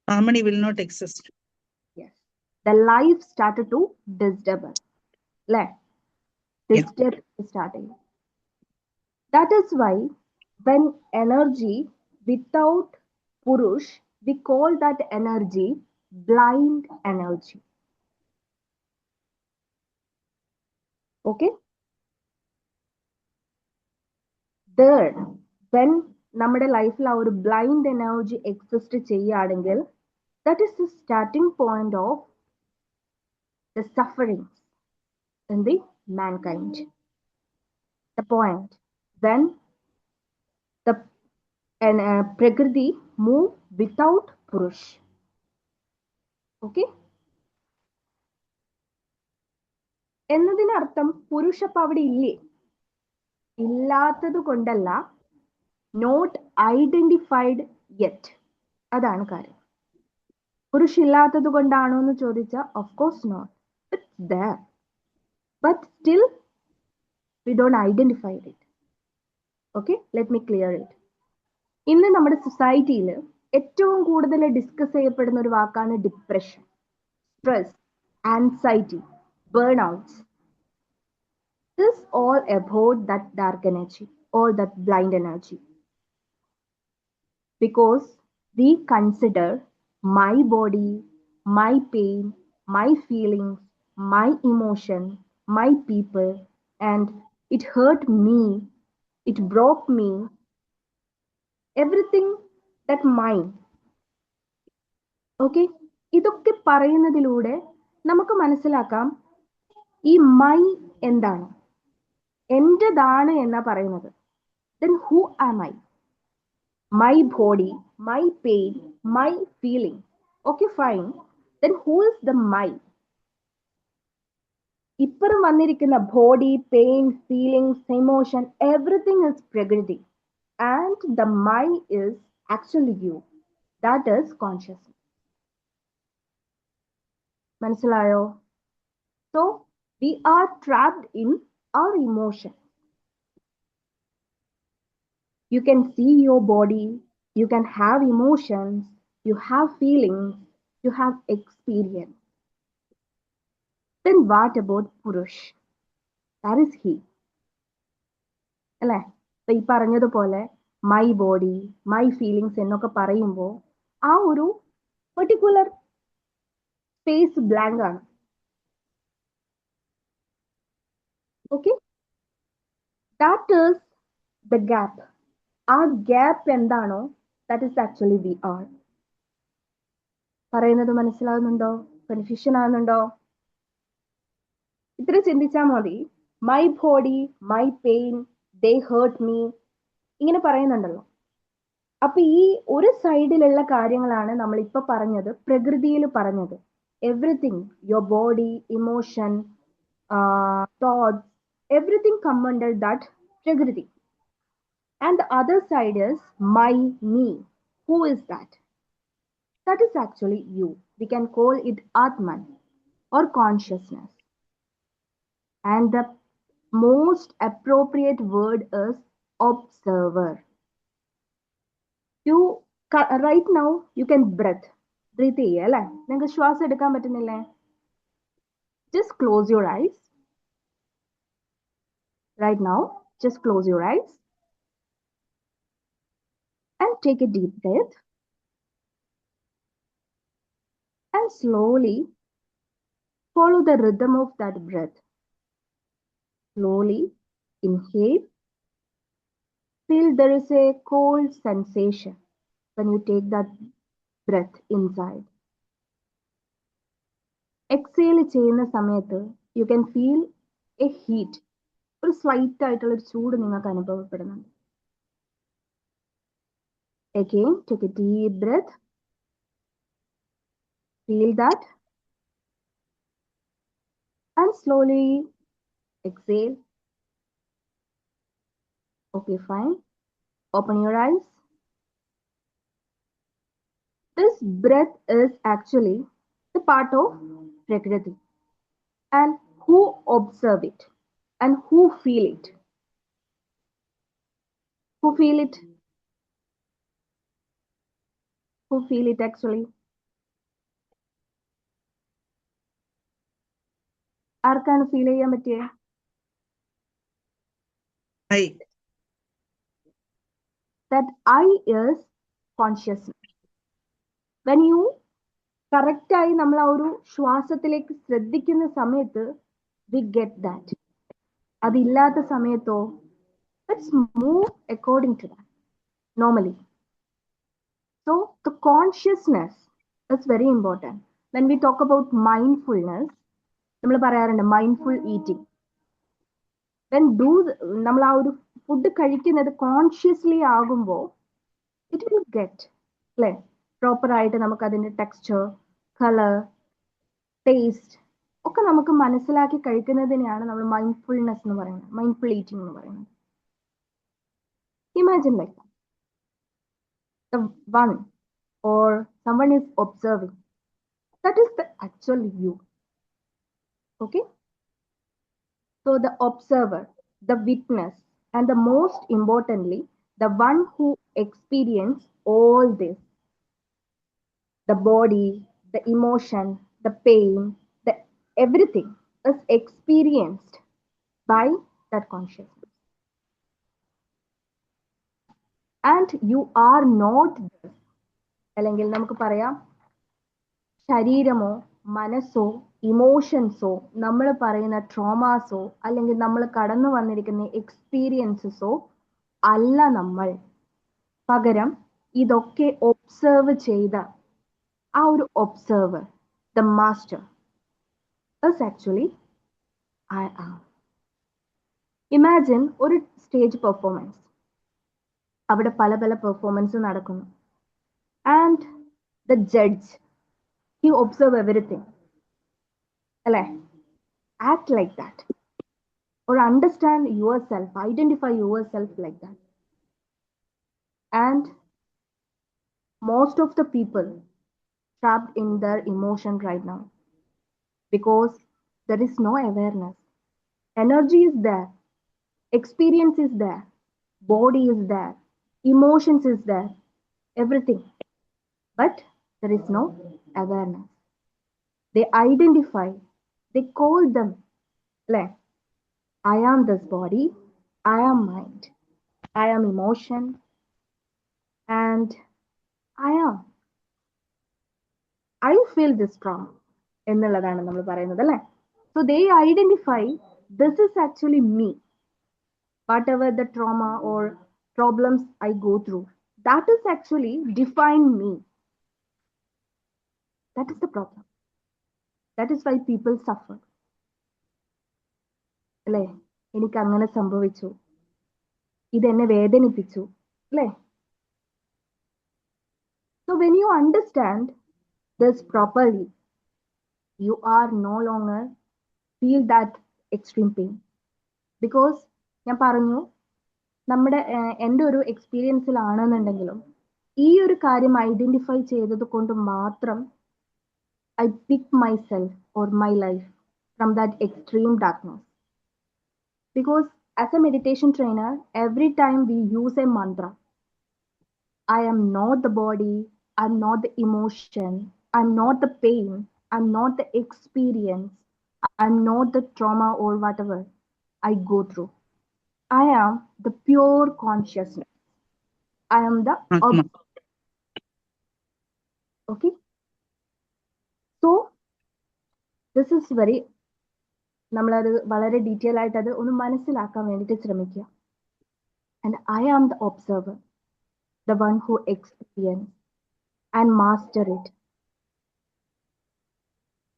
Harmony will not exist. Yes, the life started to disturb. Disturb starting. That is why when energy without purush, we call that energy blind energy. Okay? Third, when നമ്മുടെ ലൈഫിൽ ആ ഒരു blind energy exist ചെയ്യുകയാണെങ്കിൽ that is the starting point of the sufferings in the mankind. The point when the Prakriti move without Purush. Okay? എന്നതിനർത്ഥം പുരുഷ അപ്പൊ അവിടെ ഇല്ലേ? ഇല്ലാത്തത് കൊണ്ടല്ല, നോട്ട് ഐഡന്റിഫൈഡ് യെറ്റ്. അതാണ് കാര്യം. പുരുഷ ഇല്ലാത്തത് കൊണ്ടാണോ എന്ന് ചോദിച്ചാൽ of course not. It's there. But still we don't identify it. Okay? Let me clear it. ഇന്ന് നമ്മുടെ സൊസൈറ്റിയിൽ ഏറ്റവും കൂടുതൽ ഡിസ്കസ് ചെയ്യപ്പെടുന്ന ഒരു വാക്കാണ് depression, stress, anxiety, burn outs. This all about that dark energy or that blind energy. Because we consider my body, my pain, my feelings, my emotion, my people, and it hurt me, it broke me, everything that mine. Okay? ഇതൊക്കെ പറയുന്നതിലൂടെ നമുക്ക് മനസ്സിലാക്കാം ഈ my എന്താണ്, എന്റേതാണ് എന്നാ പറയുന്നത്. Then who am I? My body, my pain, my feeling. Okay, fine. Then who is the my? ഇപ്പുറം വന്നിരിക്കുന്ന body, pain, feelings, emotion, everything is prakriti. And the my is actually you. That is consciousness. മനസ്സിലായോ? So we are trapped in our emotion. You can see your body, you can have emotions, you have feelings, you have experience. Then what about Purush? That is he. അല്ലേ? അപ്പൊ ഈ പറഞ്ഞതുപോലെ my body, my feelings എന്നൊക്കെ പറയുമ്പോൾ ആ ഒരു particular space blank ആണ്. Okay, that is the gap. ആ ഗ്യാപ്പ് എന്താണോ, that is actually we are. പറയുന്നത് മനസ്സിലാവുന്നുണ്ടോ? കൺഫ്യൂഷൻ ആവുന്നുണ്ടോ? ഇത്ര ചിന്തിച്ചാൽ മതി. My body, my pain, they hurt me, ഇങ്ങനെ പറയുന്നുണ്ടല്ലോ. അപ്പൊ ഈ ഒരു സൈഡിലുള്ള കാര്യങ്ങളാണ് നമ്മൾ ഇപ്പൊ പറഞ്ഞത്, പ്രകൃതിയിൽ പറഞ്ഞത്. Everything, your body, emotion, thoughts, everything come under that prakriti. And the other side is my, me. Who is that? That is actually you. We can call it Atman or consciousness. And the most appropriate word is observer. You right now you can breathe ചെയ്യല്ലേ? നിങ്ങൾക്ക് ശ്വാസം എടുക്കാൻ പറ്റുന്നില്ലേ? Just close your eyes. Right now, just close your eyes and take a deep breath. And slowly follow the rhythm of that breath. Slowly inhale. Feel there is a cold sensation when you take that breath inside. Exhale ചെയ്യുന്ന സമയത്ത് you can feel a heat. ഒരു slight ആയിട്ടുള്ള ഒരു ചൂട് നിങ്ങൾക്ക് അനുഭവപ്പെടുന്നുണ്ട്. Again, take a deep breath. Feel that. And slowly exhale. Okay, fine. Open your eyes. This breath is actually the part of Prakriti. And who observe it? And who feel it? Who feel it? Who feel it actually? ആർക്കാണ് feel ചെയ്യാൻ പറ്റിയേ? That I is consciousness. When you correct ആയി നമ്മൾ ആ ഒരു ശ്വാസത്തിലേക്ക് ശ്രദ്ധിക്കുന്ന സമയത്ത് we get that. അതില്ലാത്ത സമയത്തോ let's move according to that normally. So the consciousness is very important. When we talk about mindfulness, നമ്മൾ പറയാറുണ്ട് മൈൻഡ്ഫുൾ ഈറ്റിംഗ്. when നമ്മൾ ആ ഒരു ഫുഡ് കഴിക്കുന്നത് കോൺഷ്യസ്ലി ആകുമ്പോൾ ഇറ്റ് വിൽ ഗെറ്റ് അല്ലേ, പ്രോപ്പർ ആയിട്ട് നമുക്ക് അതിന്റെ ടെക്സ്ചർ, കളർ, ടേസ്റ്റ് ഒക്കെ നമുക്ക് മനസ്സിലാക്കി കഴിക്കുന്നതിനെയാണ് നമ്മൾ മൈൻഡ്ഫുൾനെസ് എന്ന് പറയുന്നത്, മൈൻഡ്ഫുൾ ഈറ്റിംഗ് എന്ന് പറയുന്നത്. Imagine like the one or someone is observing, that is the actual you. Okay, so the observer, the witness, and the most importantly the one who experience all this. The body, the emotion, the pain, the everything is experienced by that consciousness. And you are not this. അല്ലെങ്കിൽ നമുക്ക് പറയാം ശരീരമോ മനസ്സോ ഇമോഷൻസോ നമ്മൾ പറയുന്ന ട്രോമാസോ അല്ലെങ്കിൽ നമ്മൾ കടന്നു വന്നിരിക്കുന്ന എക്സ്പീരിയൻസസോ അല്ല നമ്മൾ. പകരം ഇതൊക്കെ ഒബ്സർവ് ചെയ്ത ആ ഒരു observer, the master, is actually I am. Imagine ഒരു സ്റ്റേജ് പെർഫോമൻസ്. അവിടെ പല പല പെർഫോമൻസ് നടക്കുന്നു. And the judge, he observe everything. അല്ലേ? Act like that. Or understand yourself, identify yourself like that. And most of the people trapped in their emotion right now because there is no awareness. Energy is there, experience is there, body is there, emotions is there, everything. But there is no awareness. They identify, they call them, like, I am this body, I am mind, I am emotion, and I feel this trauma എന്നുള്ളതാണ് നമ്മൾ പറയുന്നത് അല്ലേ? So they identify this is actually me. Whatever the trauma or problems I go through, that is actually define me. That is the problem. That is why people suffer. അല്ലേ? എനിക്ക് അങ്ങനെ സംഭവിച്ചു, ഇതെന്നെ വേദനിപ്പിച്ചു, അല്ലേ? So when you understand this properly, you are no longer feel that extreme pain. Because ഞാൻ പറഞ്ഞു, നമ്മുടെ എൻ്റെ ഒരു എക്സ്പീരിയൻസിലാണെന്നുണ്ടെങ്കിലും ഈ ഒരു കാര്യം ഐഡന്റിഫൈ ചെയ്തത് കൊണ്ട് മാത്രം I pick myself or my life from that extreme darkness. Because as a meditation trainer, every time we use a mantra, I am not the body, I'm not the emotion, I'm not the pain, I'm not the experience, I'm not the trauma or whatever I go through. I am the pure consciousness. I am the okay. So this is very, നമ്മളത് വളരെ detail ആയിട്ട് അത് ഒന്ന് മനസ്സിലാക്കാൻ വേണ്ടിയിട്ട് ശ്രമിക്കുക. And I am the observer, the one who experience and master it.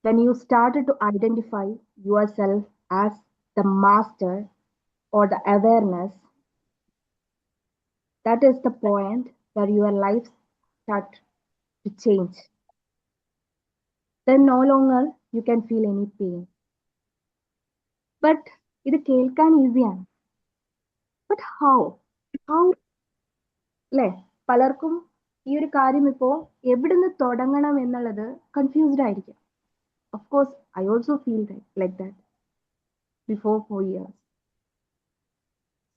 When you started to identify yourself as the master or the awareness, that is the point where your life start to change. Then no longer you can feel any pain. But ഇത് കേൾക്കാൻ ഈസിയാണ്. But how? അല്ലേ? പലർക്കും ഈ ഒരു കാര്യം ഇപ്പോ എവിടുന്ന് തുടങ്ങണം എന്നുള്ളത് കൺഫ്യൂസ്ഡ് ആയിരിക്കും. Of course, I also feel like that before 4 years.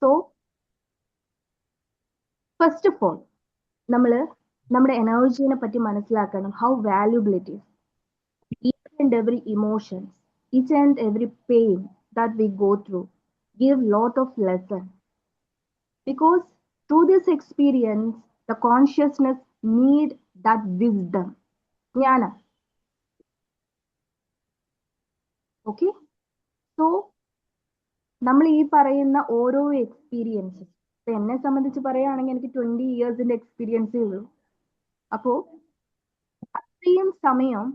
So, first of all, നമ്മള് നമ്മുടെ എനർജീനെ പറ്റി മനസ്സിലാക്കണം. How valuable it is. Each and every emotion, each and every pain that we go through give lot of lesson. Because through this experience, the consciousness need that wisdom. Jnana. Okay? So, നമ്മൾ ഈ പറയുന്ന ഓരോ experiences, ഇപ്പൊ എന്നെ സംബന്ധിച്ച് പറയുകയാണെങ്കിൽ എനിക്ക് 20 ഇയേഴ്സിന്റെ എക്സ്പീരിയൻസേ ഉള്ളൂ. അപ്പോ അത്രയും സമയം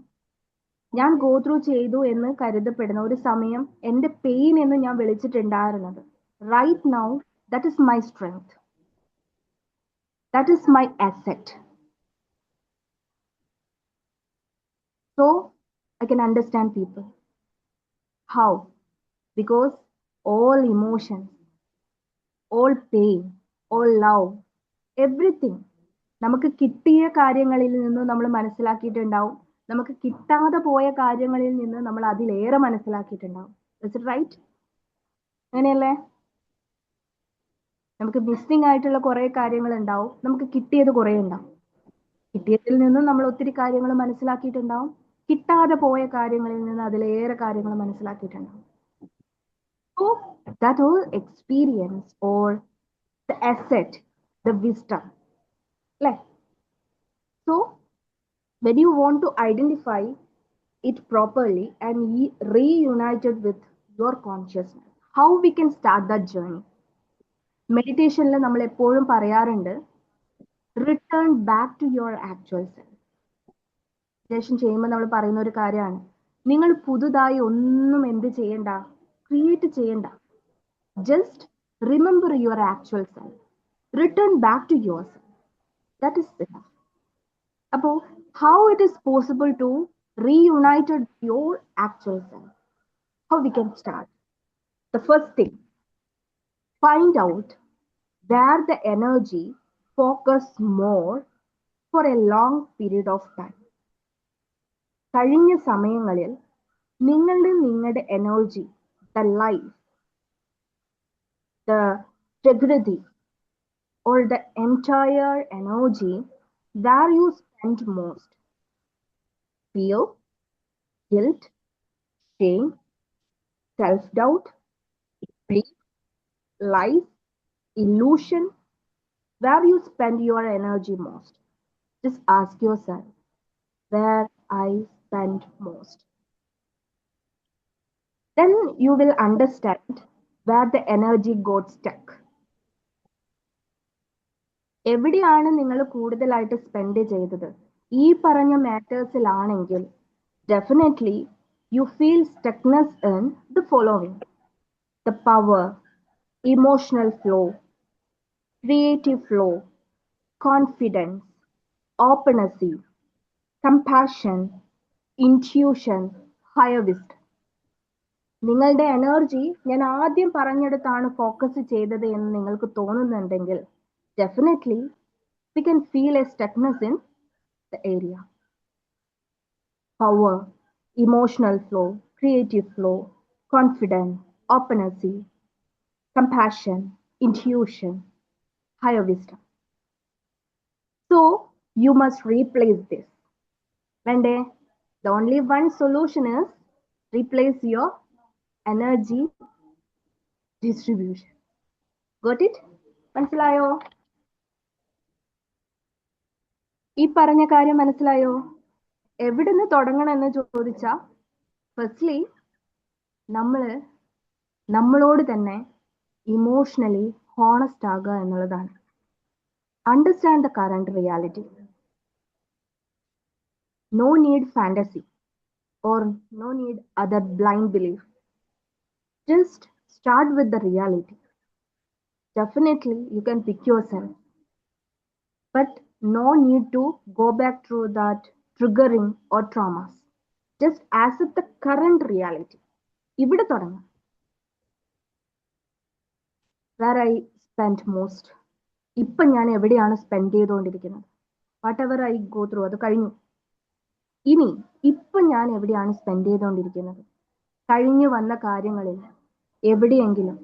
ഞാൻ ഗോ ത്രൂ ചെയ്തു എന്ന് കരുതപ്പെടുന്ന ഒരു സമയം എന്റെ പെയിൻ എന്ന് ഞാൻ വിളിച്ചിട്ടുണ്ടായിരുന്നത്, right now that is my strength, that is my asset. So I can understand people. How? Because all emotions, all pain, all love, everything നമുക്ക് കിട്ടിയ കാര്യങ്ങളിൽ നിന്ന് നമ്മൾ മനസ്സിലാക്കിയിട്ടുണ്ടാവും, നമുക്ക് കിട്ടാതെ പോയ കാര്യങ്ങളിൽ നിന്ന് നമ്മൾ അതിലേറെ മനസ്സിലാക്കിയിട്ടുണ്ടാവും. Is it right? അങ്ങനെയല്ലേ? നമുക്ക് മിസ്സിംഗ് ആയിട്ടുള്ള കുറേ കാര്യങ്ങൾ ഉണ്ടാവും, നമുക്ക് കിട്ടിയത് കുറേ ഉണ്ടാവും. കിട്ടിയതിൽ നിന്നും നമ്മൾ ഒത്തിരി കാര്യങ്ങൾ മനസ്സിലാക്കിയിട്ടുണ്ടാവും, കിട്ടാതെ പോയ കാര്യങ്ങളിൽ നിന്ന് അതിലേറെ കാര്യങ്ങൾ മനസ്സിലാക്കിയിട്ടുണ്ടാവും. So that whole experience or the asset, the wisdom, like so when you want to identify it properly and reunited with your consciousness, how we can start that journey? മെഡിറ്റേഷനിൽ നമ്മൾ എപ്പോഴും പറയാറുണ്ട്, return back to your actual self. Meditation ചെയ്യുമ്പോൾ നമ്മൾ പറയുന്ന ഒരു കാര്യമാണ്, നിങ്ങൾ പുതുതായി ഒന്നും എന്ത് ചെയ്യണ്ട, ക്രിയേറ്റ് ചെയ്യണ്ട. Just remember your actual self, return back to your self. That is enough. അപ്പോൾ how it is possible to reunite your actual self? How we can start? The first thing, find out where the energy focus more for a long period of time. കഴിഞ്ഞ സമയങ്ങളിൽ നിങ്ങളുടെ energy, the life, the integrity or the entire energy where you spend most. Fear, guilt, shame, self-doubt, grief, lies, illusion, where you spend your energy most. Just ask yourself, where I spend most. Then you will understand where the energy got stuck. എവിടെയാണ് നിങ്ങൾ കൂടുതലായിട്ട് spend ചെയ്തത്? ഈ പറഞ്ഞ മാറ്റേഴ്സിലാണെങ്കിൽ definitely you feel stuckness in the following: the power, emotional flow, creative flow, confidence, openness, compassion, intuition, higher wisdom. നിങ്ങളുടെ energy ഞാൻ ആദ്യം പറഞ്ഞെടുത്താണ് focus ചെയ്തത് എന്ന് നിങ്ങൾക്ക് തോന്നുന്നുണ്ടെങ്കിൽ definitely we can feel a stuckness in the area. Power, emotional flow, creative flow, confidence, openness, compassion, intuition, higher wisdom. So you must replace this. Vande, the only one solution is replace your energy distribution. Got it? മനസ്സിലായോ? ഈ പറഞ്ഞ കാര്യം മനസ്സിലായോ? എവിടുന്ന് തുടങ്ങണമെന്ന് ചോദിച്ചാൽ firstly നമ്മളോട് തന്നെ emotionally honest ആകുക എന്നുള്ളതാണ്. Understand the current reality. No need fantasy or no need other blind belief. Just start with the reality. Definitely you can pick yourself, but no need to go back through that triggering or traumas. Just accept the current reality. ഇവിടെ തുടങ്ങാം. Where I spent most. ഇപ്പം ഞാൻ എവിടെയാണ് spend ചെയ്തുകൊണ്ടിരിക്കുന്നത്? What ever I go through അത് കഴിഞ്ഞു. ഇനി ഇപ്പം ഞാൻ എവിടെയാണ് സ്പെൻഡ് ചെയ്തുകൊണ്ടിരിക്കുന്നത്? കഴിഞ്ഞു വന്ന കാര്യങ്ങളിൽ എവിടെയെങ്കിലും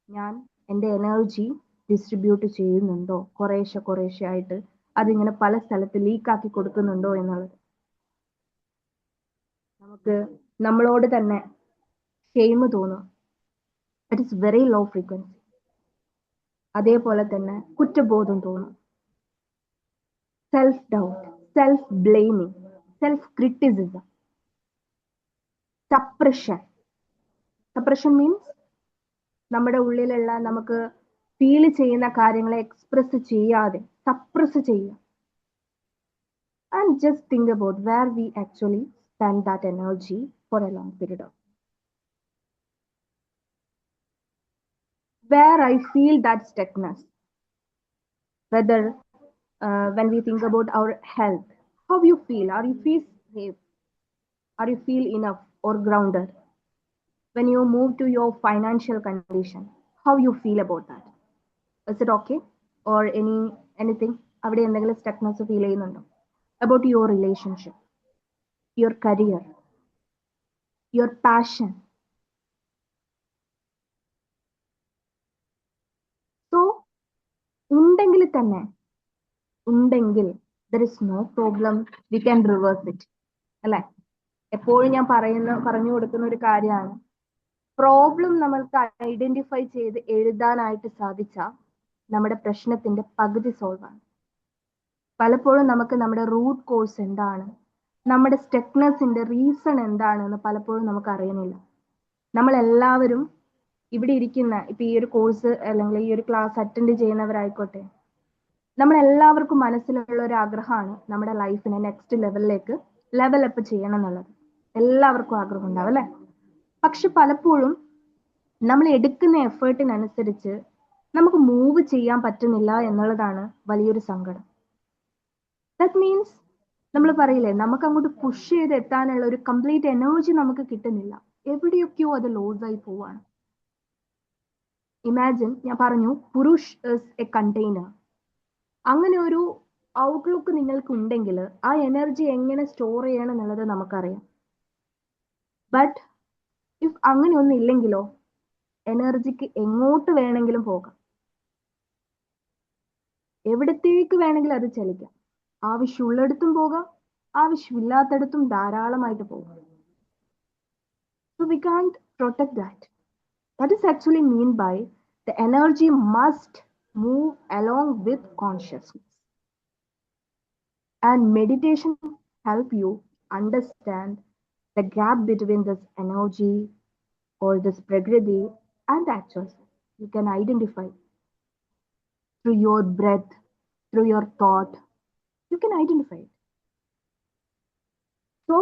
ഞാൻ എൻ്റെ എനർജി ഡിസ്ട്രിബ്യൂട്ട് ചെയ്യുന്നുണ്ടോ? കുറേശ്ശെ ആയിട്ട് അതിങ്ങനെ പല സ്ഥലത്ത് ലീക്കാക്കി കൊടുക്കുന്നുണ്ടോ എന്നുള്ളത്. നമുക്ക് നമ്മളോട് തന്നെ ഷെയിം തോന്നും. It is very low frequency. അതേപോലെ തന്നെ കുറ്റബോധം തോന്നും. Self doubt, self blaming, self criticism, suppression means നമ്മുടെ ഉള്ളിലുള്ള നമുക്ക് ഫീൽ ചെയ്യുന്ന കാര്യങ്ങളെ എക്സ്പ്രസ് ചെയ്യാതെ സപ്രസ് ചെയ്യുക. And just think about where we actually spend that energy for a long period of. Where I feel that stuckness, whether when we think about our health, how you feel? Are you feel safe? Are you feel enough or grounded? When you move to your financial condition, how you feel about that? Is it okay or anything? അവിടെ എന്തെങ്കിലും stuckness feel ചെയ്യുന്നുണ്ടോ? About your relationship, your career, your passion. So ഉണ്ടെങ്കിൽ there is no problem, we can reverse it. അല്ലെ? എപ്പോഴും ഞാൻ പറഞ്ഞു കൊടുക്കുന്ന ഒരു കാര്യമാണ്, പ്രോബ്ലം നമ്മൾക്ക് ഐഡന്റിഫൈ ചെയ്ത് എഴുതാനായിട്ട് സാധിച്ചാൽ നമ്മുടെ പ്രശ്നത്തിന്റെ പകുതി സോൾവ് ആണ്. പലപ്പോഴും നമുക്ക് നമ്മുടെ റൂട്ട് കോഴ്സ് എന്താണ്, നമ്മുടെ സ്റ്റക്നെസിന്റെ റീസൺ എന്താണെന്ന് പലപ്പോഴും നമുക്ക് അറിയുന്നില്ല. നമ്മൾ എല്ലാവരും ഇവിടെ ഇരിക്കുന്ന ഇപ്പൊ ഈ ഒരു കോഴ്സ് അല്ലെങ്കിൽ ഈ ഒരു ക്ലാസ് അറ്റൻഡ് ചെയ്യുന്നവരായിക്കോട്ടെ, നമ്മളെല്ലാവർക്കും മനസ്സിലുള്ള ഒരു ആഗ്രഹമാണ് നമ്മുടെ ലൈഫിനെ നെക്സ്റ്റ് ലെവലിലേക്ക് ലെവൽ അപ്പ് ചെയ്യണം എന്നുള്ളത്. എല്ലാവർക്കും ആഗ്രഹം ഉണ്ടാവും അല്ലെ? പക്ഷെ പലപ്പോഴും നമ്മൾ എടുക്കുന്ന എഫേർട്ടിനനുസരിച്ച് നമുക്ക് മൂവ് ചെയ്യാൻ പറ്റുന്നില്ല എന്നുള്ളതാണ് വലിയൊരു സങ്കടം. ദാറ്റ് മീൻസ് നമ്മൾ പറയില്ലേ, നമുക്ക് അങ്ങോട്ട് പുഷ് ചെയ്ത് എത്താനുള്ള ഒരു കംപ്ലീറ്റ് എനർജി നമുക്ക് കിട്ടുന്നില്ല. എവിടെയൊക്കെയോ അത് ലോസ് ആയി പോവാണ്. ഇമാജിൻ, ഞാൻ പറഞ്ഞു പുരുഷ് ഇസ് എ കണ്ടെയ്നർ. അങ്ങനെ ഒരു ഔട്ട്ലുക്ക് നിങ്ങൾക്ക് ഉണ്ടെങ്കിൽ ആ എനർജി എങ്ങനെ സ്റ്റോർ ചെയ്യണം എന്നുള്ളത് നമുക്കറിയാം. ബട്ട് ഇഫ് അങ്ങനെ ഒന്നും ഇല്ലെങ്കിലോ, എനർജിക്ക് എങ്ങോട്ട് വേണമെങ്കിലും പോകാം, എവിടത്തേക്ക് വേണമെങ്കിലും അത് ചലിക്കാം. ആവശ്യമുള്ളിടത്തും പോകാം, ആവശ്യമില്ലാത്തടത്തും ധാരാളമായിട്ട് പോകാം. So we can't protect that. That is actually mean by the energy must move along with consciousness. And meditation help you understand the gap between this energy or this prakriti and the actual self. You can identify through your breath, through your thought. You can identify it. So,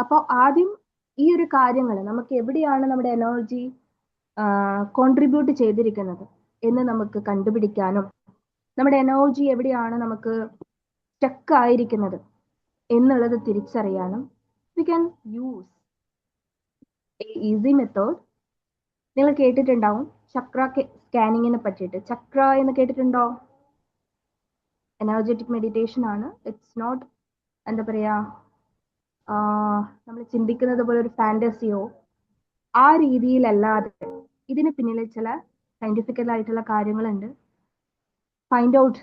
അപ്പോൾ ആദ്യം ഈ ഒരു കാര്യങ്ങൾ നമുക്ക് എവിടെയാണ് നമ്മുടെ energy contribute ചെയ്തിരിക്കുന്നത് എന്ന് നമുക്ക് കണ്ടുപിടിക്കാനും, നമ്മുടെ എനർജി എവിടെയാണ് നമുക്ക് സ്റ്റക്ക് ആയിരിക്കുന്നത് എന്നുള്ളത് തിരിച്ചറിയാനും we can use A easy method. നിങ്ങൾ കേട്ടിട്ടുണ്ടാവും ചക്ര സ്കാനിങ്ങിനെ പറ്റിയിട്ട്. ചക്ര എന്ന് കേട്ടിട്ടുണ്ടോ? എനർജറ്റിക് മെഡിറ്റേഷൻ ആണ്. ഇറ്റ്സ് നോട്ട് എന്താ പറയാ, നമ്മൾ ചിന്തിക്കുന്നത് പോലെ ഒരു ഫാന്റസിയോ ആ രീതിയിലല്ലാതെ ഇതിന് പിന്നിൽ ചില സയന്റിഫിക്കൽ ആയിട്ടുള്ള കാര്യങ്ങളുണ്ട്. ഫൈൻഡ് ഔട്ട്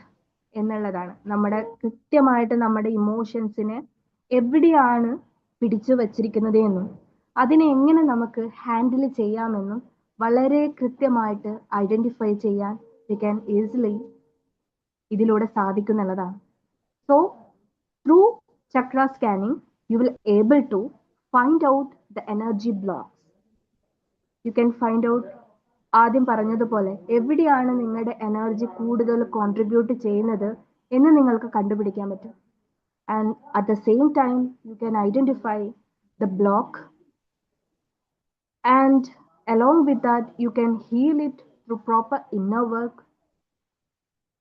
എന്നുള്ളതാണ് നമ്മുടെ കൃത്യമായിട്ട് നമ്മുടെ ഇമോഷൻസിനെ എവിടെയാണ് പിടിച്ചു വച്ചിരിക്കുന്നത് എന്നും അതിനെ എങ്ങനെ നമുക്ക് ഹാൻഡിൽ ചെയ്യാമെന്നും വളരെ കൃത്യമായിട്ട് ഐഡന്റിഫൈ ചെയ്യാൻ വി ക്യാൻ ഈസിലി ഇതിലൂടെ സാധിക്കുന്നുള്ളതാണ്. So through chakra scanning you will able to find out the energy blocks. You can find out, ആദ്യം പറഞ്ഞതുപോലെ എവിടെയാണ് നിങ്ങളുടെ എനർജി കൂടുതൽ കോൺട്രിബ്യൂട്ട് ചെയ്യുന്നത് എന്ന് നിങ്ങൾക്ക് കണ്ടുപിടിക്കാൻ പറ്റും. And at the same time you can identify the block and along with that you can heal it through proper inner work.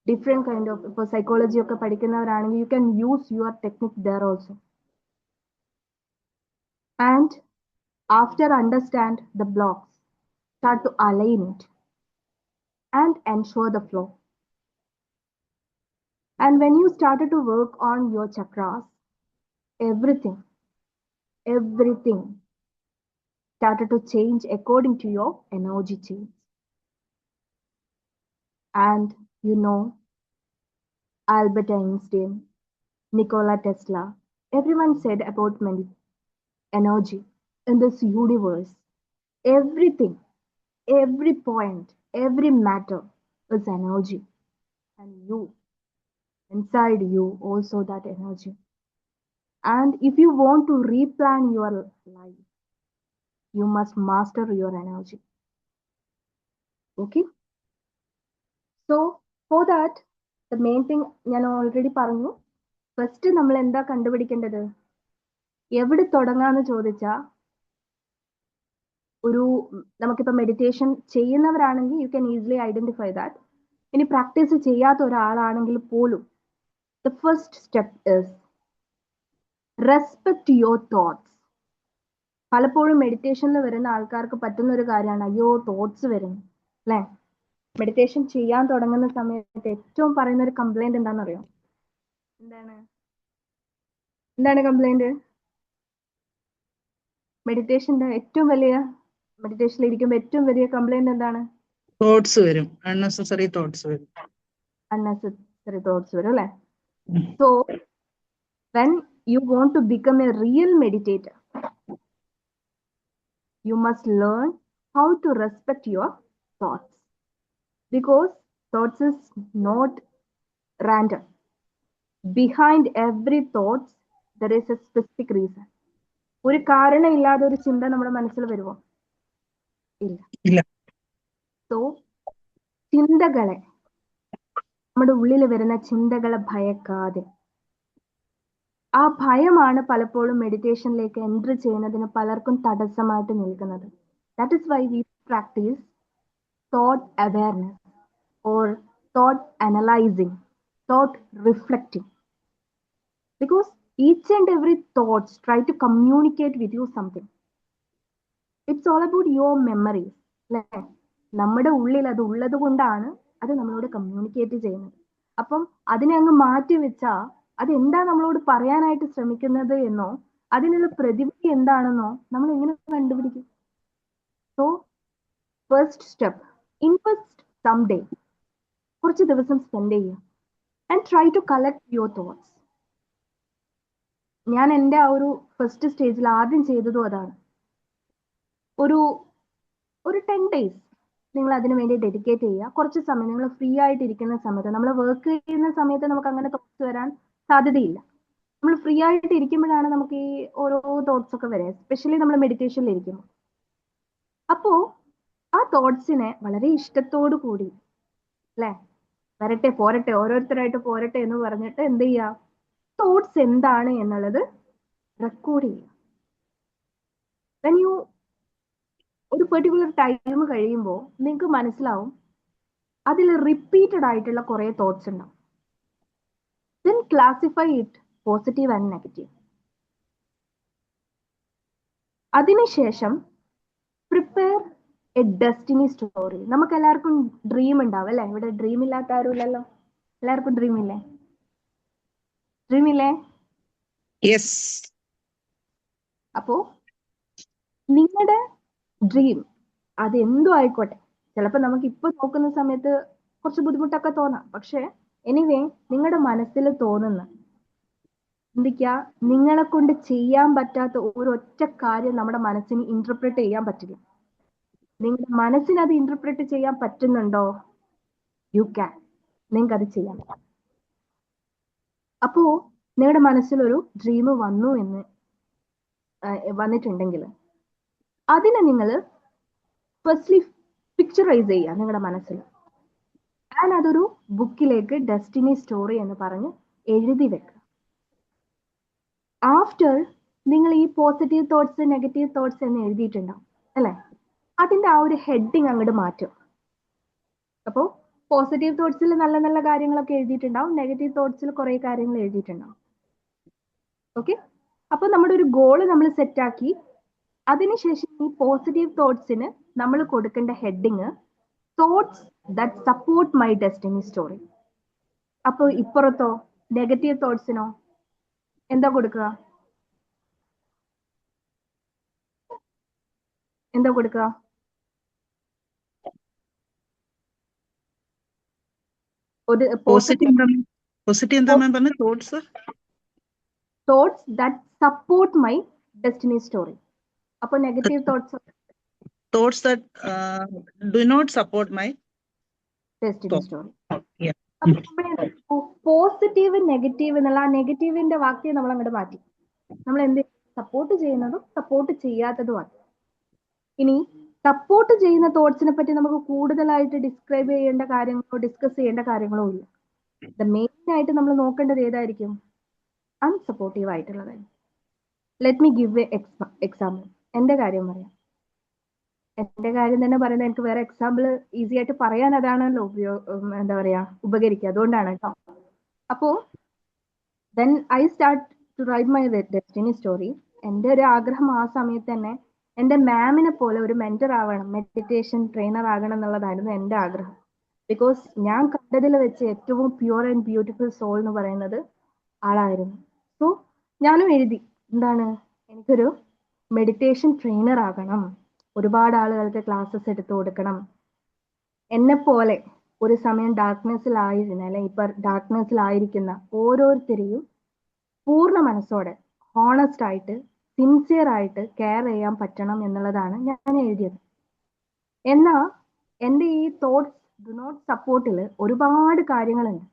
Different kind of, ഇപ്പോൾ സൈക്കോളജി ഒക്കെ പഠിക്കുന്നവരാണെങ്കിൽ you can use your technique there also. And after understand the blocks, start to align it and ensure the flow. And when you started to work on your chakras, everything started to change according to your energy change. And you know, Albert Einstein, Nikola Tesla, everyone said about energy in this universe. Everything, every point, every matter is energy, and you, inside you also that energy. And if you want to replan your life, you must master your energy. Okay, so for that, the main thing ഞാൻ already പറഞ്ഞു. First നമ്മൾ എന്താ കണ്ടുപിടിക്കേണ്ടത്? എവിടെ തുടങ്ങാന്ന് ചോദിച്ചാൽ, ഒരു നമുക്കിപ്പോൾ മെഡിറ്റേഷൻ ചെയ്യുന്നവരാണെങ്കിൽ you can easily identify that. ഇനി പ്രാക്ടീസ് ചെയ്യാത്ത ഒരാളാണെങ്കിൽ പോലും the first step is respect your thoughts. പലപ്പോഴും മെഡിറ്റേഷനിൽ വരുന്ന ആൾക്കാർക്ക് പറ്റുന്ന ഒരു കാര്യമാണ്, അയ്യോ തോട്ട്സ് വരുന്നു അല്ലേ. മെഡിറ്റേഷൻ ചെയ്യാൻ തുടങ്ങുന്ന സമയത്ത് ഏറ്റവും പറയുന്ന ഒരു കംപ്ലൈന്റ് എന്താണെന്നറിയോ? എന്താണ് കംപ്ലൈന്റ്? മെഡിറ്റേഷനിൽ ഇരിക്കുമ്പോൾ ഏറ്റവും വലിയ കംപ്ലൈന്റ് എന്താണ്? തോട്ട്സ് വരും, അൺനെസസറി തോട്ട്സ് വരും. unnecessary thoughts വരും അല്ലേ? ഉം. So when you want to become a real meditator, you must learn how to respect your thoughts, because thoughts is not random. Behind every thoughts there is a specific reason. ഒരു കാരണം ഇല്ലാതെ ഒരു ചിന്ത നമ്മുടെ മനസ്സിൽ വരുമോ? ഇല്ല. സോ ചിന്തകളെ, നമ്മുടെ ഉള്ളിൽ വരുന്ന ചിന്തകളെ ഭയക്കാതെ, ആ ഭയമാണ് പലപ്പോഴും മെഡിറ്റേഷനിലേക്ക് എൻട്രി ചെയ്യുന്നതിന് പലർക്കും തടസ്സമായിട്ട് നിൽക്കുന്നത്. That is why we practice thought awareness or thought analysing, thought reflecting. Because each and every thoughts try to communicate with you something. It's all about your memories അല്ലേ? നമ്മുടെ ഉള്ളിൽ അത് ഉള്ളത് കൊണ്ടാണ് അത് നമ്മളോട് കമ്മ്യൂണിക്കേറ്റ് ചെയ്യുന്നത്. അപ്പം അതിനെ അങ്ങ് മാറ്റി വെച്ചാൽ അതെന്താ നമ്മളോട് പറയാനായിട്ട് ശ്രമിക്കുന്നത് എന്നോ അതിനുള്ള പ്രതിവിധി എന്താണെന്നോ നമ്മൾ എങ്ങനെ കണ്ടുപിടിക്കും? So first step, invest some day, കുറച്ച് ദിവസം സ്പെൻഡ് ചെയ്യുക and try to collect your thoughts. ഞാൻ എൻ്റെ ആ ഒരു ഫസ്റ്റ് സ്റ്റേജിൽ ആദ്യം ചെയ്തതും അതാണ്. ഒരു 10 days നിങ്ങൾ അതിനു വേണ്ടി ഡെഡിക്കേറ്റ് ചെയ്യുക. കുറച്ച് സമയം നിങ്ങൾ ഫ്രീ ആയിട്ട് ഇരിക്കുന്ന സമയത്ത്, നമ്മൾ വർക്ക് ചെയ്യുന്ന സമയത്ത് നമുക്ക് അങ്ങനെ തോട്ട്സ് വരാൻ സാധ്യതയില്ല. നമ്മൾ ഫ്രീ ആയിട്ട് ഇരിക്കുമ്പോഴാണ് നമുക്ക് ഈ ഓരോ തോട്ട്സ് ഒക്കെ വരിക, എസ്പെഷ്യലി നമ്മൾ മെഡിറ്റേഷനിൽ ഇരിക്കുമ്പോൾ. അപ്പോ ആ തോട്ട്സിനെ വളരെ ഇഷ്ടത്തോടു കൂടി അല്ലെ, വരട്ടെ പോരട്ടെ, ഓരോരുത്തരായിട്ട് പോരട്ടെ എന്ന് പറഞ്ഞിട്ട് എന്ത് ചെയ്യുക, തോട്ട്സ് എന്താണ് എന്നുള്ളത് റെക്കോർഡ് ചെയ്യുക. When you ഒരു പെർട്ടിക്കുലർ ടൈം കഴിയുമ്പോൾ നിങ്ങൾക്ക് മനസ്സിലാവും അതിൽ റിപ്പീറ്റഡ് ആയിട്ടുള്ള കുറെ തോട്ട്സ് ഉണ്ടാവും. Then classify it positive and negative. അതിനുശേഷം പ്രിപ്പയർ എ ഡെസ്റ്റിനി സ്റ്റോറി. നമുക്ക് എല്ലാവർക്കും ഡ്രീം ഉണ്ടാവും അല്ലെ? ഇവിടെ ഡ്രീം ഇല്ലാത്ത ആരും ഇല്ലല്ലോ, എല്ലാവർക്കും ഡ്രീം ഇല്ലേ? ഡ്രീം ഇല്ലേ? യെസ്. അപ്പോ നിങ്ങളുടെ ഡ്രീം അത് എന്തും ആയിക്കോട്ടെ, ചിലപ്പോൾ നമുക്ക് ഇപ്പൊ നോക്കുന്ന സമയത്ത് കുറച്ച് ബുദ്ധിമുട്ടൊക്കെ തോന്നാം, പക്ഷെ എനിവേ നിങ്ങളുടെ മനസ്സിൽ തോന്നുന്ന ചിന്തിക്കുക, നിങ്ങളെ കൊണ്ട് ചെയ്യാൻ പറ്റാത്ത ഒരൊറ്റ കാര്യം നമ്മുടെ മനസ്സിന് ഇന്റർപ്രറ്റ് ചെയ്യാൻ പറ്റില്ല. നിങ്ങളുടെ മനസ്സിന് അത് ഇന്റർപ്രറ്റ് ചെയ്യാൻ പറ്റുന്നുണ്ടോ? യു ക്യാൻ, നിങ്ങൾക്ക് അത് ചെയ്യാൻ പറ്റും. അപ്പോ നിങ്ങളുടെ മനസ്സിലൊരു ഡ്രീം വന്നിട്ടുണ്ടെങ്കിൽ അതിനെ നിങ്ങൾ ഫസ്റ്റ്ലി പിക്ചറൈസ് ചെയ്യുക നിങ്ങളുടെ മനസ്സിൽ. ഞാൻ അതൊരു ബുക്കിലേക്ക് ഡെസ്റ്റിനി സ്റ്റോറി എന്ന് പറഞ്ഞ് എഴുതി വെക്കുക. ആഫ്റ്റർ നിങ്ങൾ ഈ പോസിറ്റീവ് തോട്ട്സ് നെഗറ്റീവ് തോട്ട്സ് എന്ന് എഴുതിയിട്ടുണ്ടാവും അല്ലെ, അതിന്റെ ആ ഒരു ഹെഡിങ് അങ്ങോട്ട് മാറ്റും. അപ്പോൾ പോസിറ്റീവ് തോട്ട്സിൽ നല്ല നല്ല കാര്യങ്ങളൊക്കെ എഴുതിയിട്ടുണ്ടാവും, നെഗറ്റീവ് തോട്ട്സിൽ കുറെ കാര്യങ്ങൾ എഴുതിയിട്ടുണ്ടാവും. ഓക്കെ, അപ്പൊ നമ്മുടെ ഒരു ഗോള് നമ്മൾ സെറ്റാക്കി, അതിനുശേഷം ഈ പോസിറ്റീവ് തോട്ട്സിന് നമ്മൾ കൊടുക്കേണ്ട heading thoughts that support my destiny story. അപ്പൊ ഇപ്പുറത്തോ നെഗറ്റീവ് തോട്ട്സിനോ എന്താ കൊടുക്കുക? എന്താ കൊടുക്കുക? ഒരു പോസിറ്റീവ് എന്താ മാം പറഞ്ഞ? Thoughts that support my destiny story. അപ്പൊ negative thoughts that do not support my destiny story. yeah. അപ്പൊ പോസിറ്റീവ് നെഗറ്റീവ് എന്നുള്ള ആ നെഗറ്റീവിന്റെ വാക്യം നമ്മൾ അങ്ങോട്ട് മാറ്റി, നമ്മൾ എന്ത് സപ്പോർട്ട് ചെയ്യുന്നതും സപ്പോർട്ട് ചെയ്യാത്തതുമാണ്. ഇനി സപ്പോർട്ട് ചെയ്യുന്ന തോട്ട്സിനെ പറ്റി നമുക്ക് കൂടുതലായിട്ട് ഡിസ്ക്രൈബ് ചെയ്യേണ്ട കാര്യങ്ങളോ ഡിസ്കസ് ചെയ്യേണ്ട കാര്യങ്ങളോ ഇല്ല. മെയിൻ ആയിട്ട് നമ്മൾ നോക്കേണ്ടത് ഏതായിരിക്കും? അൺസപ്പോർട്ടീവ് ആയിട്ടുള്ളതായിരിക്കും. Let me give a example. എന്റെ കാര്യം പറയാം. എന്റെ കാര്യം തന്നെ പറയുന്നത് എനിക്ക് വേറെ എക്സാമ്പിൾ ഈസി ആയിട്ട് പറയാൻ അതാണല്ലോ എന്താ പറയാ ഉപകരിക്കുക, അതുകൊണ്ടാണ് കേട്ടോ. അപ്പോ then I start to write my destiny story. എൻ്റെ ഒരു ആഗ്രഹം ആ സമയത്ത് തന്നെ എൻ്റെ മാമിനെ പോലെ ഒരു മെന്റർ ആവണം, മെഡിറ്റേഷൻ ട്രെയിനർ ആകണം എന്നുള്ളതായിരുന്നു എൻ്റെ ആഗ്രഹം. ബിക്കോസ് ഞാൻ കണ്ടതിൽ വെച്ച് ഏറ്റവും പ്യുവർ ആൻഡ് ബ്യൂട്ടിഫുൾ സോൾ എന്ന് പറയുന്നത് ആളായിരുന്നു. സോ ഞാനും എഴുതി, എന്താണ്, എനിക്കൊരു മെഡിറ്റേഷൻ ട്രെയിനർ ആകണം, ഒരുപാട് ആളുകൾക്ക് ക്ലാസ്സസ് എടുത്തു കൊടുക്കണം, എന്നെ പോലെ ഒരു സമയം ഡാർക്ക്നെസ്സിലായിരുന്ന അല്ലെ ഇപ്പൊ ഡാർക്ക്നെസ്സിലായിരിക്കുന്ന ഓരോരുത്തരെയും പൂർണ്ണ മനസ്സോടെ ഹോണസ്റ്റ് ആയിട്ട് സിൻസിയർ ആയിട്ട് കെയർ ചെയ്യാൻ പറ്റണം എന്നുള്ളതാണ് ഞാൻ എഴുതിയത്. എന്നാ എൻ്റെ ഈ തോട്ട്സ് ഡു നോട്ട് സപ്പോർട്ടിൽ ഒരുപാട് കാര്യങ്ങളുണ്ട്.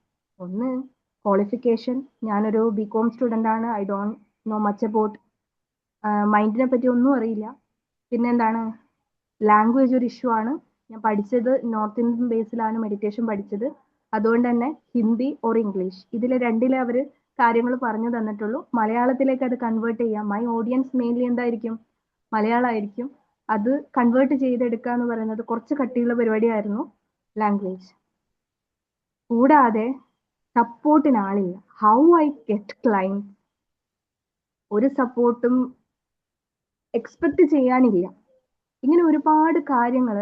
ഒന്ന്, ക്വാളിഫിക്കേഷൻ. ഞാനൊരു ബികോം സ്റ്റുഡൻ്റ് ആണ്. I don't know much about മൈൻഡിനെ പറ്റി ഒന്നും അറിയില്ല. പിന്നെന്താണ്, ലാംഗ്വേജ് ഒരു ഇഷ്യൂ ആണ്. ഞാൻ പഠിച്ചത് നോർത്ത് ഇന്ത്യൻ ബേസിലാണ് മെഡിറ്റേഷൻ പഠിച്ചത്. അതുകൊണ്ട് തന്നെ ഹിന്ദി ഓർ ഇംഗ്ലീഷ് ഇതിൽ രണ്ടിലെ അവർ കാര്യങ്ങൾ പറഞ്ഞു തന്നിട്ടുള്ളൂ. മലയാളത്തിലേക്ക് അത് കൺവേർട്ട് ചെയ്യാം. മൈ ഓഡിയൻസ് മെയിൻലി എന്തായിരിക്കും, മലയാളമായിരിക്കും. അത് കൺവേർട്ട് ചെയ്തെടുക്കുക എന്ന് പറയുന്നത് കുറച്ച് കട്ടിയുള്ള പരിപാടിയായിരുന്നു. ലാംഗ്വേജ് കൂടാതെ സപ്പോർട്ടിന് ആളില്ല. ഹൗ ഐ ഗെറ്റ് ക്ലൈൻറ്റ്, ഒരു സപ്പോർട്ടും എക്സ്പെക്ട് ചെയ്യാനില്ല. ഇങ്ങനെ ഒരുപാട് കാര്യങ്ങൾ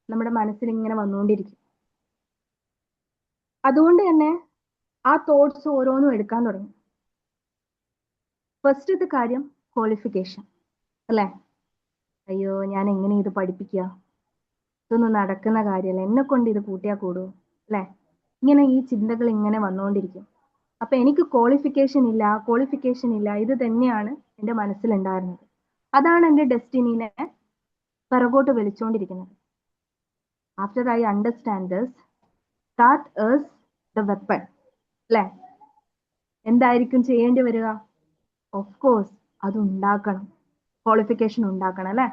നമ്മുടെ മനസ്സിൽ ഇങ്ങനെ വന്നുകൊണ്ടിരിക്കും. അതുകൊണ്ട് തന്നെ ആ തോട്ട്സ് ഓരോന്നും എടുക്കാൻ തുടങ്ങി. ഫസ്റ്റത്തെ കാര്യം ക്വാളിഫിക്കേഷൻ അല്ലേ. അയ്യോ, ഞാൻ എങ്ങനെ ഇത് പഠിപ്പിക്കുക, ഇതൊന്നും നടക്കുന്ന കാര്യമല്ല, എന്നെ കൊണ്ട് ഇത് കൂട്ടിയാൽ കൂടുമോ അല്ലേ. ഇങ്ങനെ ഈ ചിന്തകൾ ഇങ്ങനെ വന്നുകൊണ്ടിരിക്കും. അപ്പൊ എനിക്ക് ക്വാളിഫിക്കേഷൻ ഇല്ല, ഇത് തന്നെയാണ് എൻ്റെ മനസ്സിലുണ്ടായിരുന്നത്. അതാണ് എൻ്റെ ഡെസ്റ്റിനിനെ പിറകോട്ട് വലിച്ചുകൊണ്ടിരിക്കുന്നത്. After I understand this, that is the weapon അല്ലേ. എന്തായിരിക്കും ചെയ്യേണ്ടി വരിക? ഓഫ് കോഴ്സ് അത് ഉണ്ടാക്കണം, ക്വാളിഫിക്കേഷൻ ഉണ്ടാക്കണം അല്ലേ.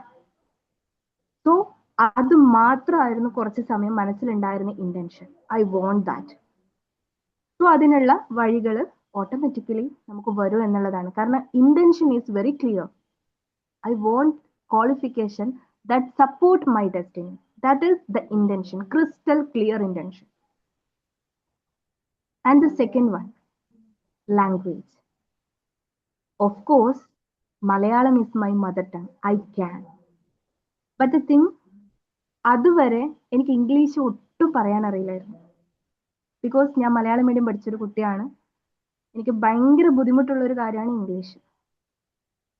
സോ അത് മാത്രമായിരുന്നു കുറച്ച് സമയം മനസ്സിലുണ്ടായിരുന്ന intention. I want that. So അതിനുള്ള വഴികൾ ഓട്ടോമാറ്റിക്കലി നമുക്ക് വരും എന്നുള്ളതാണ്. കാരണം intention is very clear. I want qualification that support my destiny. That is the intention, crystal clear intention. And the second one, language. Of course, Malayalam is my mother tongue. I can. But the thing, അതുവരെ എനിക്ക് English ഒട്ടും പറയാൻ അറിയില്ലായിരുന്നു. Because ഞാൻ Malayalam medium പഠിച്ചൊരു കുട്ടിയാണ്. എനിക്ക് ഭയങ്കര ബുദ്ധിമുട്ടുള്ള ഒരു കാര്യമാണ് ഇംഗ്ലീഷ്.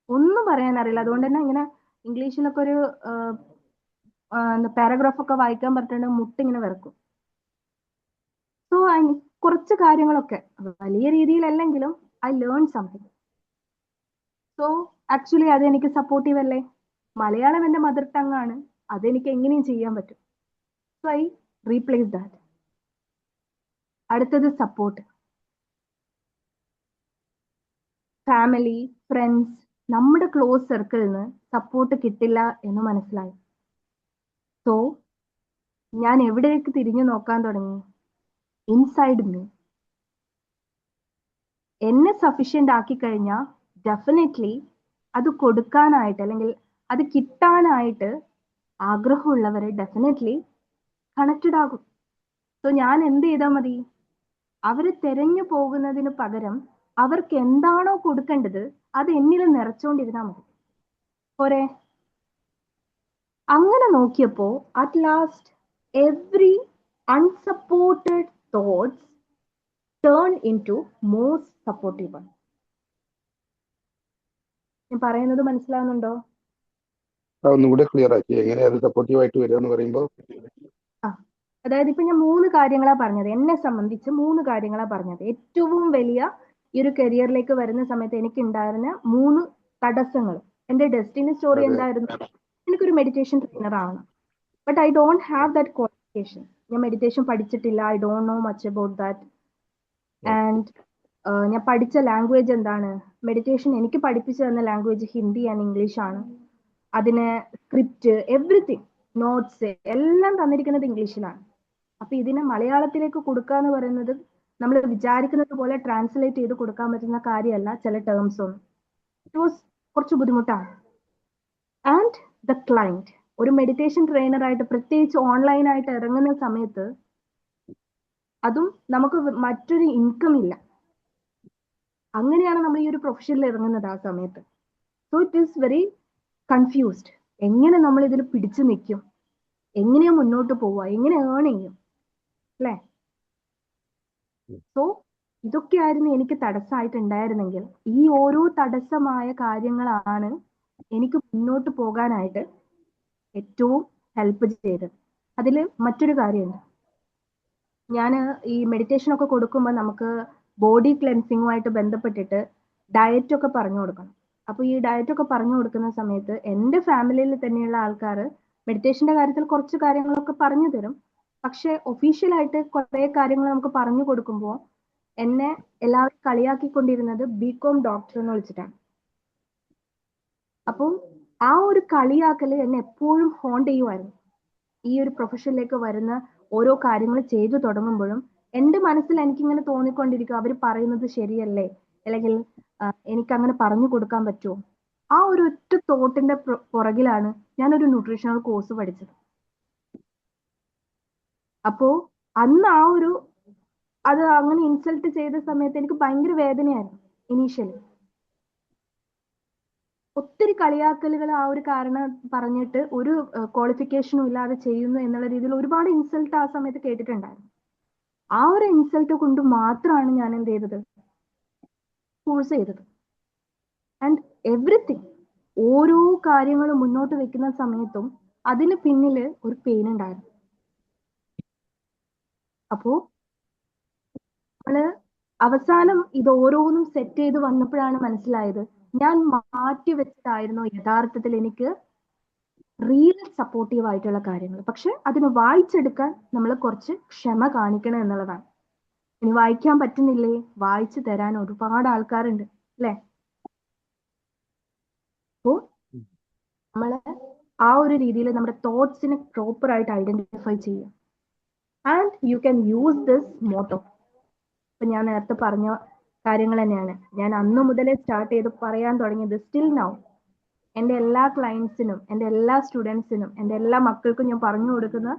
ഒന്നും പറയാൻ അറിയില്ല. അതുകൊണ്ട് തന്നെ ഇങ്ങനെ ഇംഗ്ലീഷിലൊക്കെ ഒരു പാരഗ്രാഫ് ഒക്കെ വായിക്കാൻ പറഞ്ഞിട്ടുണ്ടെങ്കിൽ മുട്ടിങ്ങനെ വിറക്കും. സോ കുറച്ച് കാര്യങ്ങളൊക്കെ വലിയ രീതിയിലല്ലെങ്കിലും I learn something. So actually അത് എനിക്ക് സപ്പോർട്ടീവ് അല്ലേ. മലയാളം എൻ്റെ മദർ ടങ് ആണ്, അതെനിക്ക് എങ്ങനെയും ചെയ്യാൻ പറ്റും. So I replace that. അടുത്തത് സപ്പോർട്ട്. ഫാമിലി, ഫ്രണ്ട്സ്, നമ്മുടെ ക്ലോസ് സർക്കിളിൽ നിന്ന് സപ്പോർട്ട് കിട്ടില്ല എന്ന് മനസ്സിലായി. സോ ഞാൻ എവിടേക്ക് തിരിഞ്ഞു നോക്കാൻ തുടങ്ങി? Inside me. എന്നെ സഫിഷ്യൻ്റ് ആക്കി കഴിഞ്ഞാൽ ഡെഫിനറ്റ്ലി അത് കൊടുക്കാനായിട്ട് അല്ലെങ്കിൽ അത് കിട്ടാനായിട്ട് ആഗ്രഹമുള്ളവരെ ഡെഫിനറ്റ്ലി കണക്റ്റഡ് ആകും. സോ ഞാൻ എന്ത് ചെയ്താൽ മതി? അവരെ തെരഞ്ഞു പോകുന്നതിന് പകരം അവർക്ക് എന്താണോ കൊടുക്കേണ്ടത് അത് എന്നിൽ നിറച്ചുകൊണ്ടിരുന്നാൽ മതി. പോരെ? അങ്ങനെ നോക്കിയപ്പോ at last every unsupported thoughts turn into most supportive one. ഞാൻ പറയുന്നത് മനസ്സിലാവുന്നുണ്ടോ? ഒന്നുകൂടെ ക്ലിയർ ആക്കി, എങ്ങനെയാണ് സപ്പോർട്ടീവ് ആയിട്ട് വരിക എന്ന് പറയുമ്പോൾ? അതായത് ഇപ്പൊ ഞാൻ 3 കാര്യങ്ങളാണ് പറഞ്ഞത്. എന്നെ സംബന്ധിച്ച് 3 കാര്യങ്ങളാണ് പറഞ്ഞത്. ഏറ്റവും വലിയ ഈ ഒരു കരിയറിലേക്ക് വരുന്ന സമയത്ത് എനിക്ക് ഉണ്ടായിരുന്ന 3 തടസ്സങ്ങൾ. എന്റെ ഡെസ്റ്റിനി സ്റ്റോറി എന്തായിരുന്നു? എനിക്കൊരു മെഡിറ്റേഷൻ ട്രെയിനർ ആവണം. But I don't have that qualification. ഞാൻ മെഡിറ്റേഷൻ പഠിച്ചിട്ടില്ല. I don't know much about that. And ഞാൻ പഠിച്ച ലാംഗ്വേജ് എന്താണ്? മെഡിറ്റേഷൻ എനിക്ക് പഠിപ്പിച്ചു തന്ന ലാംഗ്വേജ് ഹിന്ദി ആൻഡ് ഇംഗ്ലീഷ് ആണ്. അതിന് സ്ക്രിപ്റ്റ്, എവറിത്തിങ്, നോട്ട്സ് എല്ലാം തന്നിരിക്കുന്നത് ഇംഗ്ലീഷിലാണ്. അപ്പൊ ഇതിനെ മലയാളത്തിലേക്ക് കൊടുക്കുക എന്ന് പറയുന്നത് നമ്മൾ വിചാരിക്കുന്നത് പോലെ ട്രാൻസ്ലേറ്റ് ചെയ്ത് കൊടുക്കാൻ പറ്റുന്ന കാര്യമല്ല. ചില ടേംസ് ഒന്നും ഇറ്റ് വാസ് കുറച്ച് ബുദ്ധിമുട്ടാണ്. ആൻഡ് ദ ക്ലൈന്റ്, ഒരു മെഡിറ്റേഷൻ ട്രെയിനറായിട്ട് പ്രത്യേകിച്ച് ഓൺലൈനായിട്ട് ഇറങ്ങുന്ന സമയത്ത് അതും നമുക്ക് മറ്റൊരു ഇൻകം ഇല്ല. അങ്ങനെയാണ് നമ്മൾ ഈ ഒരു പ്രൊഫഷനിൽ ഇറങ്ങുന്നത് ആ സമയത്ത്. So it is very confused. എങ്ങനെ നമ്മൾ ഇതിൽ പിടിച്ചു നിൽക്കും, എങ്ങനെയാ മുന്നോട്ട് പോവുക, എങ്ങനെ ഏൺ ചെയ്യും അല്ലേ? സോ ഇതൊക്കെയായിരുന്നു എനിക്ക് തടസ്സമായിട്ടുണ്ടായിരുന്നെങ്കിൽ ഈ ഓരോ തടസ്സമായ കാര്യങ്ങളാണ് എനിക്ക് മുന്നോട്ട് പോകാനായിട്ട് ഏറ്റവും ഹെൽപ്പ് ചെയ്തത്. അതിൽ മറ്റൊരു കാര്യമുണ്ട്. ഞാൻ ഈ മെഡിറ്റേഷൻ ഒക്കെ കൊടുക്കുമ്പോൾ നമുക്ക് ബോഡി ക്ലെൻസിങ്ങുമായിട്ട് ബന്ധപ്പെട്ടിട്ട് ഡയറ്റ് ഒക്കെ പറഞ്ഞു കൊടുക്കണം. അപ്പോൾ ഈ ഡയറ്റ് ഒക്കെ പറഞ്ഞു കൊടുക്കുന്ന സമയത്ത് എൻ്റെ ഫാമിലിയിൽ തന്നെയുള്ള ആൾക്കാർ മെഡിറ്റേഷന്റെ കാര്യത്തിൽ കുറച്ച് കാര്യങ്ങളൊക്കെ പറഞ്ഞു തരും. പക്ഷെ ഒഫീഷ്യലായിട്ട് കുറേ കാര്യങ്ങൾ നമുക്ക് പറഞ്ഞു കൊടുക്കുമ്പോൾ എന്നെ എല്ലാവരും കളിയാക്കിക്കൊണ്ടിരുന്നത് ബികോം ഡോക്ടർ എന്ന് വിളിച്ചിട്ടാണ്. അപ്പോൾ ആ ഒരു കളിയാക്കല് എന്നെ എപ്പോഴും ഹോണ്ട് ചെയ്യുമായിരുന്നു. ഈ ഒരു പ്രൊഫഷനിലേക്ക് വരുന്ന ഓരോ കാര്യങ്ങൾ ചെയ്തു തുടങ്ങുമ്പോഴും എൻ്റെ മനസ്സിൽ എനിക്കിങ്ങനെ തോന്നിക്കൊണ്ടിരിക്കും, അവർ പറയുന്നത് ശരിയല്ലേ, അല്ലെങ്കിൽ എനിക്ക് അങ്ങനെ പറഞ്ഞു കൊടുക്കാൻ പറ്റുമോ? ആ ഒരു ഒറ്റ തോട്ടിന്റെ പുറകിലാണ് ഞാനൊരു ന്യൂട്രീഷണൽ കോഴ്സ് പഠിച്ചത്. അപ്പോ അന്ന് അത് അങ്ങനെ ഇൻസൾട്ട് ചെയ്ത സമയത്ത് എനിക്ക് ഭയങ്കര വേദനയായിരുന്നു ഇനീഷ്യലി. ഒത്തിരി കളിയാക്കലുകൾ ആ ഒരു കാരണം പറഞ്ഞിട്ട് ഒരു ക്വാളിഫിക്കേഷനും ഇല്ലാതെ ചെയ്യുന്നു എന്നുള്ള രീതിയിൽ ഒരുപാട് ഇൻസൾട്ട് ആ സമയത്ത് കേട്ടിട്ടുണ്ടായിരുന്നു. ആ ഒരു ഇൻസൾട്ട് കൊണ്ട് മാത്രമാണ് ഞാൻ എന്ത് ചെയ്തത്, കോഴ്സ് ചെയ്തത്. ആൻഡ് എവറിത്തിങ്, ഓരോ കാര്യങ്ങൾ മുന്നോട്ട് വെക്കുന്ന സമയത്തും അതിന് പിന്നിൽ ഒരു പെയിൻ ഉണ്ടായിരുന്നു. അപ്പോ നമ്മള് അവസാനം ഇത് ഓരോന്നും സെറ്റ് ചെയ്ത് വന്നപ്പോഴാണ് മനസ്സിലായത്, ഞാൻ മാറ്റി വെച്ചതായിരുന്നു യഥാർത്ഥത്തിൽ എനിക്ക് റിയൽ സപ്പോർട്ടീവ് ആയിട്ടുള്ള കാര്യങ്ങൾ. പക്ഷെ അതിന് വായിച്ചെടുക്കാൻ നമ്മൾ കുറച്ച് ക്ഷമ കാണിക്കണം എന്നുള്ളതാണ്. ഇനി വായിക്കാൻ പറ്റുന്നില്ലേ, വായിച്ചു തരാൻ ഒരുപാട് ആൾക്കാരുണ്ട് അല്ലെ? അപ്പോ നമ്മള് ആ ഒരു രീതിയിൽ നമ്മുടെ തോട്ട്സിനെ പ്രോപ്പർ ആയിട്ട് ഐഡന്റിഫൈ ചെയ്യുക. And you can use this motto. ഇപ്പൊ ഞാൻ നേരത്തെ പറഞ്ഞ കാര്യങ്ങൾ തന്നെയാണ് ഞാൻ അന്ന് മുതലേ സ്റ്റാർട്ട് ചെയ്ത് പറയാൻ തുടങ്ങിയത്. സ്റ്റിൽ നൗ എൻ്റെ എല്ലാ ക്ലയൻസിനും, എൻ്റെ എല്ലാ സ്റ്റുഡൻസിനും, എൻ്റെ എല്ലാ മക്കൾക്കും ഞാൻ പറഞ്ഞു കൊടുക്കുന്ന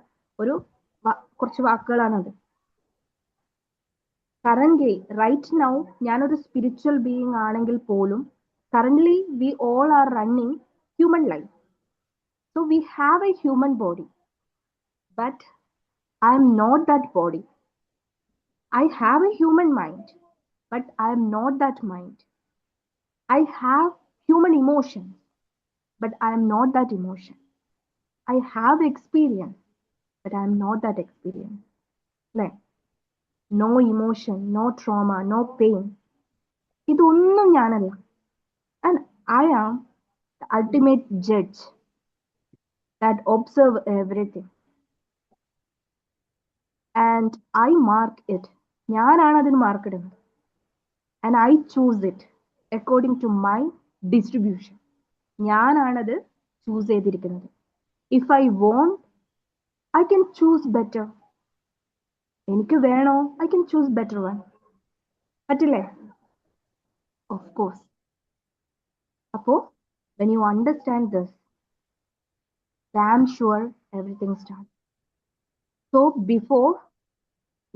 കുറച്ച് വാക്കുകളാണത്. കറന്റ്ലി റൈറ്റ് നൗ ഞാനൊരു സ്പിരിച്വൽ ബീയിങ് ആണെങ്കിൽ പോലും currently we all are running human life. So we have a human body, but I am not that body. I have a human mind, but I am not that mind. I have human emotions, but I am not that emotion. I have experience, but I am not that experience. Like, no emotion, no trauma, no pain. ഇതൊന്നും ഞാനല്ല. And I am the ultimate judge that observe everything. And I mark it. ഞാനാണ് അതിന് mark ഇടുന്നത്. And I choose it according to my distribution. ഞാനാണത് choose ചെയ്തിരിക്കുന്നത്. If I want, I can choose better. എനിക്ക് വേണോ, I can choose better one. പറ്റില്ലേ? Of course. അപ്പോ when you understand this, damn sure everything starts. So before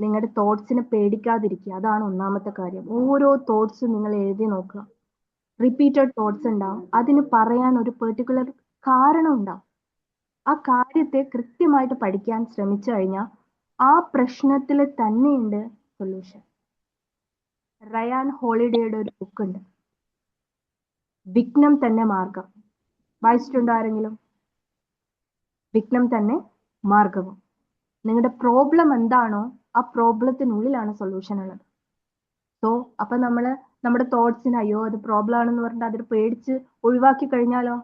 നിങ്ങളുടെ തോട്ട്സിനെ പേടിക്കാതിരിക്കുക. അതാണ് ഒന്നാമത്തെ കാര്യം. ഓരോ തോട്ട്സും നിങ്ങൾ എഴുതി നോക്കുക. റിപ്പീറ്റഡ് തോട്ട്സ് ഉണ്ടാവും. അതിന് പറയാൻ ഒരു പെർട്ടിക്കുലർ കാരണം ഉണ്ടാവും. ആ കാര്യത്തെ കൃത്യമായിട്ട് പഠിക്കാൻ ശ്രമിച്ചു കഴിഞ്ഞാൽ ആ പ്രശ്നത്തിൽ തന്നെയുണ്ട് സൊല്യൂഷൻ. റയാൻ ഹോളിഡേയുടെ ഒരു ബുക്ക് ഉണ്ട്, വിഘ്നം തന്നെ മാർഗം. വായിച്ചിട്ടുണ്ടോ ആരെങ്കിലും? വിഘ്നം തന്നെ മാർഗവും. നിങ്ങളുടെ പ്രോബ്ലം എന്താണോ ആ പ്രോബ്ലത്തിനുള്ളിലാണ് സൊല്യൂഷൻ ഉള്ളത്. സോ അപ്പൊ നമ്മുടെ തോട്ട്സിന് അയ്യോ അത് പ്രോബ്ലം ആണെന്ന് പറഞ്ഞിട്ട് അതിൽ പേടിച്ച് ഒഴിവാക്കി കഴിഞ്ഞാലോ,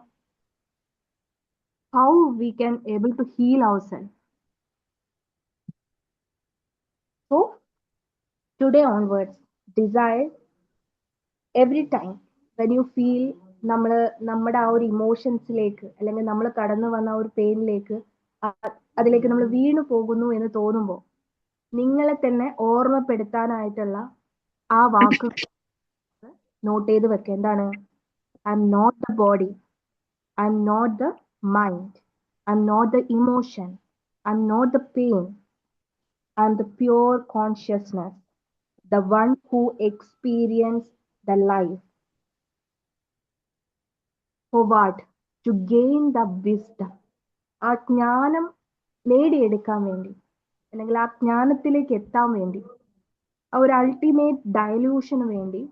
how we can able to heal ourselves. So today onwards, desire every time when you feel നമ്മുടെ ആ ഒരു ഇമോഷൻസിലേക്ക് അല്ലെങ്കിൽ നമ്മൾ കടന്നു വന്ന ആ ഒരു പെയിനിലേക്ക് അതിലേക്ക് നമ്മൾ വീണു പോകുന്നു എന്ന് തോന്നുമ്പോൾ നിങ്ങളെ തന്നെ ഓർമ്മപ്പെടുത്താനായിട്ടുള്ള ആ വാക്ക് നോട്ട് ചെയ്ത് വെക്കുക. എന്താണ്? I am not the body, I am not the mind, I'm not the emotion, I'm not the pain, I'm the pure consciousness, the one who experienced the life. For what? To gain the wisdom. ആ ജ്ഞാനം നേടിയെടുക്കാൻ വേണ്ടി, അല്ലെങ്കിൽ ആ ജ്ഞാനത്തിലേക്ക് എത്താൻ വേണ്ടി, ആ ഒരു അൾട്ടിമേറ്റ് ഡയലൂഷന് വേണ്ടി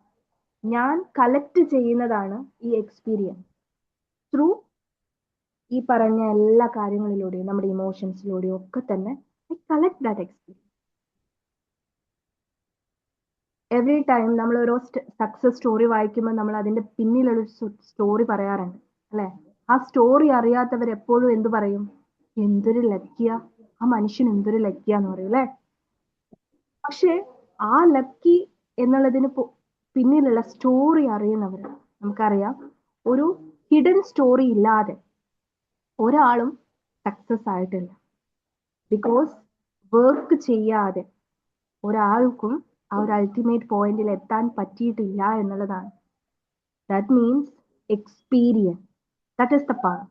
ഞാൻ കളക്ട് ചെയ്യുന്നതാണ് ഈ എക്സ്പീരിയൻസ് ത്രൂ ഈ പറഞ്ഞ എല്ലാ കാര്യങ്ങളിലൂടെയും നമ്മുടെ ഇമോഷൻസിലൂടെയും ഒക്കെ തന്നെ I collect that experience. Every time നമ്മൾ ഓരോ സക്സസ് സ്റ്റോറി വായിക്കുമ്പോൾ നമ്മൾ അതിന്റെ പിന്നിലൊരു സ്റ്റോറി പറയാറുണ്ട് അല്ലെ? ആ സ്റ്റോറി അറിയാത്തവർ എപ്പോഴും എന്ത് പറയും? എന്തൊരു ലക്കിയ, ആ മനുഷ്യൻ എന്തൊരു ലക്കിയ എന്ന് പറയും അല്ലെ? പക്ഷെ ആ ലക്കി എന്നുള്ളതിന് പിന്നിലുള്ള സ്റ്റോറി അറിയുന്നവർ നമുക്കറിയാം, ഒരു ഹിഡൻ സ്റ്റോറി ഇല്ലാതെ ഒരാളും സക്സസ് ആയിട്ടില്ല. ബിക്കോസ് വർക്ക് ചെയ്യാതെ ഒരാൾക്കും ആ ഒരു അൾട്ടിമേറ്റ് പോയിന്റിൽ എത്താൻ പറ്റിയിട്ടില്ല എന്നുള്ളതാണ്. That means experience, that is the power.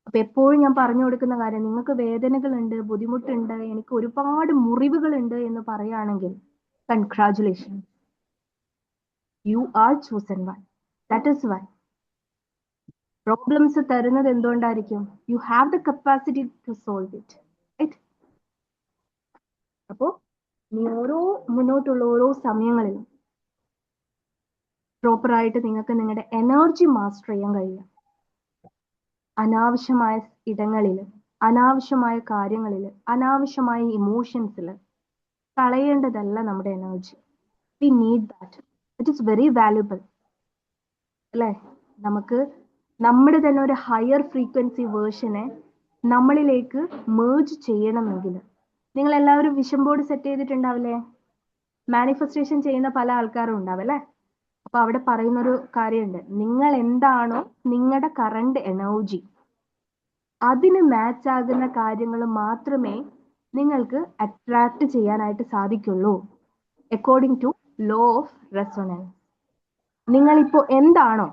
അപ്പൊ എപ്പോഴും ഞാൻ പറഞ്ഞു കൊടുക്കുന്ന കാര്യം, നിങ്ങൾക്ക് വേദനകളുണ്ട്, ബുദ്ധിമുട്ടുണ്ട്, എനിക്ക് ഒരുപാട് മുറിവുകളുണ്ട് എന്ന് പറയുകയാണെങ്കിൽ congratulation, you are chosen one. That is why problems തരുന്നത് എന്തുകൊണ്ടായിരിക്കും? You have the capacity to solve it, right? അപ്പോ നീ മുന്നോട്ടുള്ള ഓരോ സമയങ്ങളിലും പ്രോപ്പറായിട്ട് നിങ്ങൾക്ക് നിങ്ങളുടെ എനർജി മാസ്റ്റർ ചെയ്യാൻ കഴിയും. അനാവശ്യമായ ഇടങ്ങളിൽ, അനാവശ്യമായ കാര്യങ്ങളിൽ, അനാവശ്യമായ ഇമോഷൻസിൽ കളയേണ്ടതല്ല നമ്മുടെ energy. We need that. It is very valuable അല്ലേ? നമുക്ക് നമ്മുടെ തന്നെ ഒരു ഹയർ ഫ്രീക്വൻസി വേർഷനെ നമ്മളിലേക്ക് മേർജ് ചെയ്യണമെങ്കിൽ, നിങ്ങൾ എല്ലാവരും വിഷൻ ബോർഡ് സെറ്റ് ചെയ്തിട്ടുണ്ടാവില്ലേ? മാനിഫെസ്റ്റേഷൻ ചെയ്യുന്ന പല ആൾക്കാരും ഉണ്ടാവും അല്ലേ? അപ്പൊ അവിടെ പറയുന്നൊരു കാര്യമുണ്ട്, നിങ്ങൾ എന്താണോ നിങ്ങളുടെ കറണ്ട് എനർജി, അതിന് മാച്ച് ആകുന്ന കാര്യങ്ങൾ മാത്രമേ നിങ്ങൾക്ക് അട്രാക്ട് ചെയ്യാനായിട്ട് സാധിക്കുള്ളൂ, according to law of resonance. നിങ്ങളിപ്പോ എന്താണോ,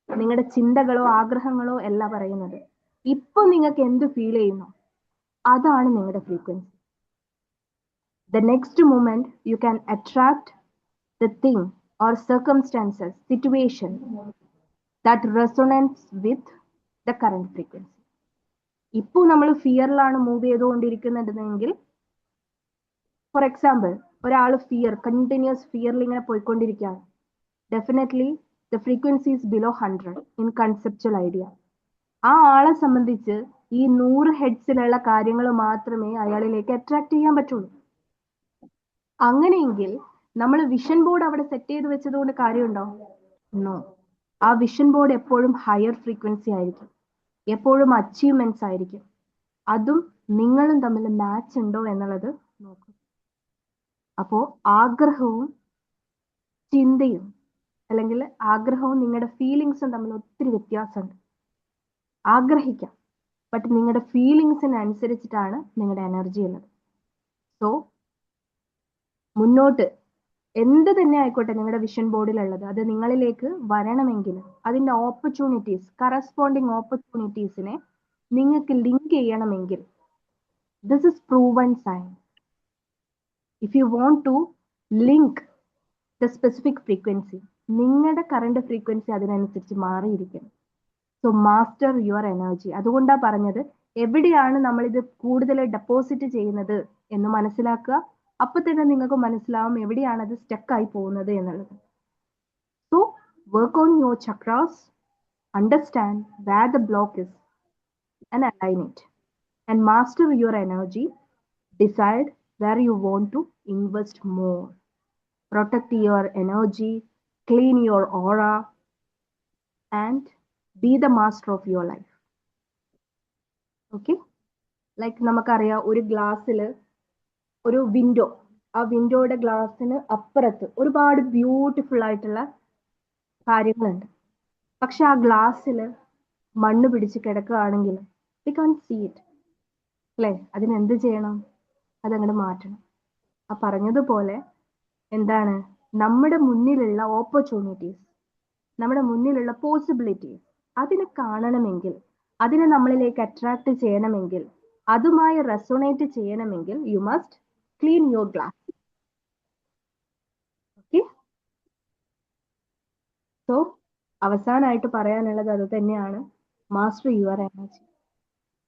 നിങ്ങളുടെ ചിന്തകളോ ആഗ്രഹങ്ങളോ അല്ല പറയുന്നത്, ഇപ്പൊ നിങ്ങൾക്ക് എന്ത് ഫീൽ ചെയ്യുന്നു അതാണ് നിങ്ങളുടെ frequency. The next moment you can attract the thing or circumstances, situation that resonates with the current frequency. ഇപ്പോൾ നമ്മൾ ഫിയറിലാണ് മൂവ് ചെയ്തുകൊണ്ടിരിക്കുന്നുണ്ടെങ്കിൽ, ഫോർ എക്സാമ്പിൾ ഒരാൾ കണ്ടിന്യൂസ് ഫിയറിൽ ഇങ്ങനെ പോയിക്കൊണ്ടിരിക്കുകയാണ്, definitely the frequency is below 100 in conceptual idea. ആ ആളെ സംബന്ധിച്ച് ഈ 100 ഹെഡ്സിലുള്ള കാര്യങ്ങൾ മാത്രമേ അയാളിലേക്ക് അട്രാക്ട് ചെയ്യാൻ പറ്റുള്ളൂ. അങ്ങനെയെങ്കിൽ നമ്മൾ വിഷൻ ബോർഡ് അവിടെ സെറ്റ് ചെയ്ത് വെച്ചതുകൊണ്ട് കാര്യമുണ്ടോ? നോ. ആ വിഷൻ ബോർഡ് എപ്പോഴും ഹയർ ഫ്രീക്വൻസി ആയിരിക്കും, എപ്പോഴും അച്ചീവ്മെന്റ്സ് ആയിരിക്കും. അതും നിങ്ങളും തമ്മിൽ മാച്ച് ഉണ്ടോ എന്നുള്ളത് നോക്കും. അപ്പോ ആഗ്രഹവും ചിന്തയും, അല്ലെങ്കിൽ ആഗ്രഹവും നിങ്ങളുടെ ഫീലിങ്സും തമ്മിൽ ഒത്തിരി വ്യത്യാസമുണ്ട്. ആഗ്രഹിക്കാം, ബട്ട് നിങ്ങളുടെ ഫീലിങ്സിനനുസരിച്ചിട്ടാണ് നിങ്ങളുടെ എനർജി ഉള്ളത്. സോ മുന്നോട്ട് എന്ത് തന്നെ ആയിക്കോട്ടെ നിങ്ങളുടെ വിഷൻ ബോർഡിലുള്ളത്, അത് നിങ്ങളിലേക്ക് വരണമെങ്കിൽ അതിന്റെ ഓപ്പർച്യൂണിറ്റീസ്, കറസ്പോണ്ടിങ് ഓപ്പർച്യൂണിറ്റീസിനെ നിങ്ങൾക്ക് ലിങ്ക് ചെയ്യണമെങ്കിൽ, this is proven science. If you want to link the specific frequency, നിങ്ങളുടെ കറണ്ട് ഫ്രീക്വൻസി അതിനനുസരിച്ച് മാറിയിരിക്കണം. So master your energy. അതുകൊണ്ടാണ് പറഞ്ഞത്, എവിടെയാണ് നമ്മളിത് കൂടുതൽ ഡെപ്പോസിറ്റ് ചെയ്യുന്നത് എന്ന് മനസ്സിലാക്കുക. അപ്പൊ തന്നെ നിങ്ങൾക്ക് മനസ്സിലാവും എവിടെയാണ് അത് സ്റ്റക്കായി പോകുന്നത് എന്നുള്ളത്. So work on your chakras, understand where the block is and align it, and master your energy. Decide where you want to invest more. Protect your energy, clean your aura, and be the master of your life. Okay? Like നമുക്കറിയാം, ഒരു ഗ്ലാസ്സിൽ ഒരു window, ആ വിൻഡോയുടെ ഗ്ലാസ്സിന് അപ്പുറത്ത് ഒരുപാട് beautiful ആയിട്ടുള്ള കാര്യങ്ങളുണ്ട്. പക്ഷെ ആ ഗ്ലാസ്സിൽ മണ്ണ് പിടിച്ച് കിടക്കുകയാണെങ്കിൽ we can't see it അല്ലേ? അതിനെന്ത് ചെയ്യണം? അതങ്ങോട്ട് മാറ്റണം. ആ പറഞ്ഞതുപോലെ എന്താണ്, നമ്മുടെ മുന്നിലുള്ള ഓപ്പർച്യൂണിറ്റീസ്, നമ്മുടെ മുന്നിലുള്ള പോസിബിലിറ്റീസ്, അതിനെ കാണണമെങ്കിൽ, അതിനെ നമ്മളിലേക്ക് അട്രാക്ട് ചെയ്യണമെങ്കിൽ, അതുമായി റെസൊണേറ്റ് ചെയ്യണമെങ്കിൽ you must clean your glass. Okay? So അവസാനമായിട്ട് പറയാനുള്ളത് അത് തന്നെയാണ്, master your energy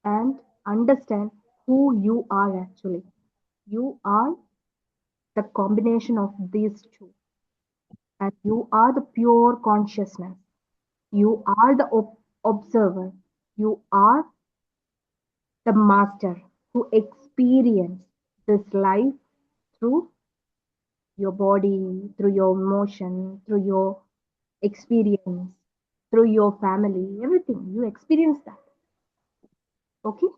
and understand who you are actually. You are the combination of these two, and you are the pure consciousness. You are the observer. You are the master who experience this life through your body, through your emotion, through your experience, through your family, everything. You experience that. Okay?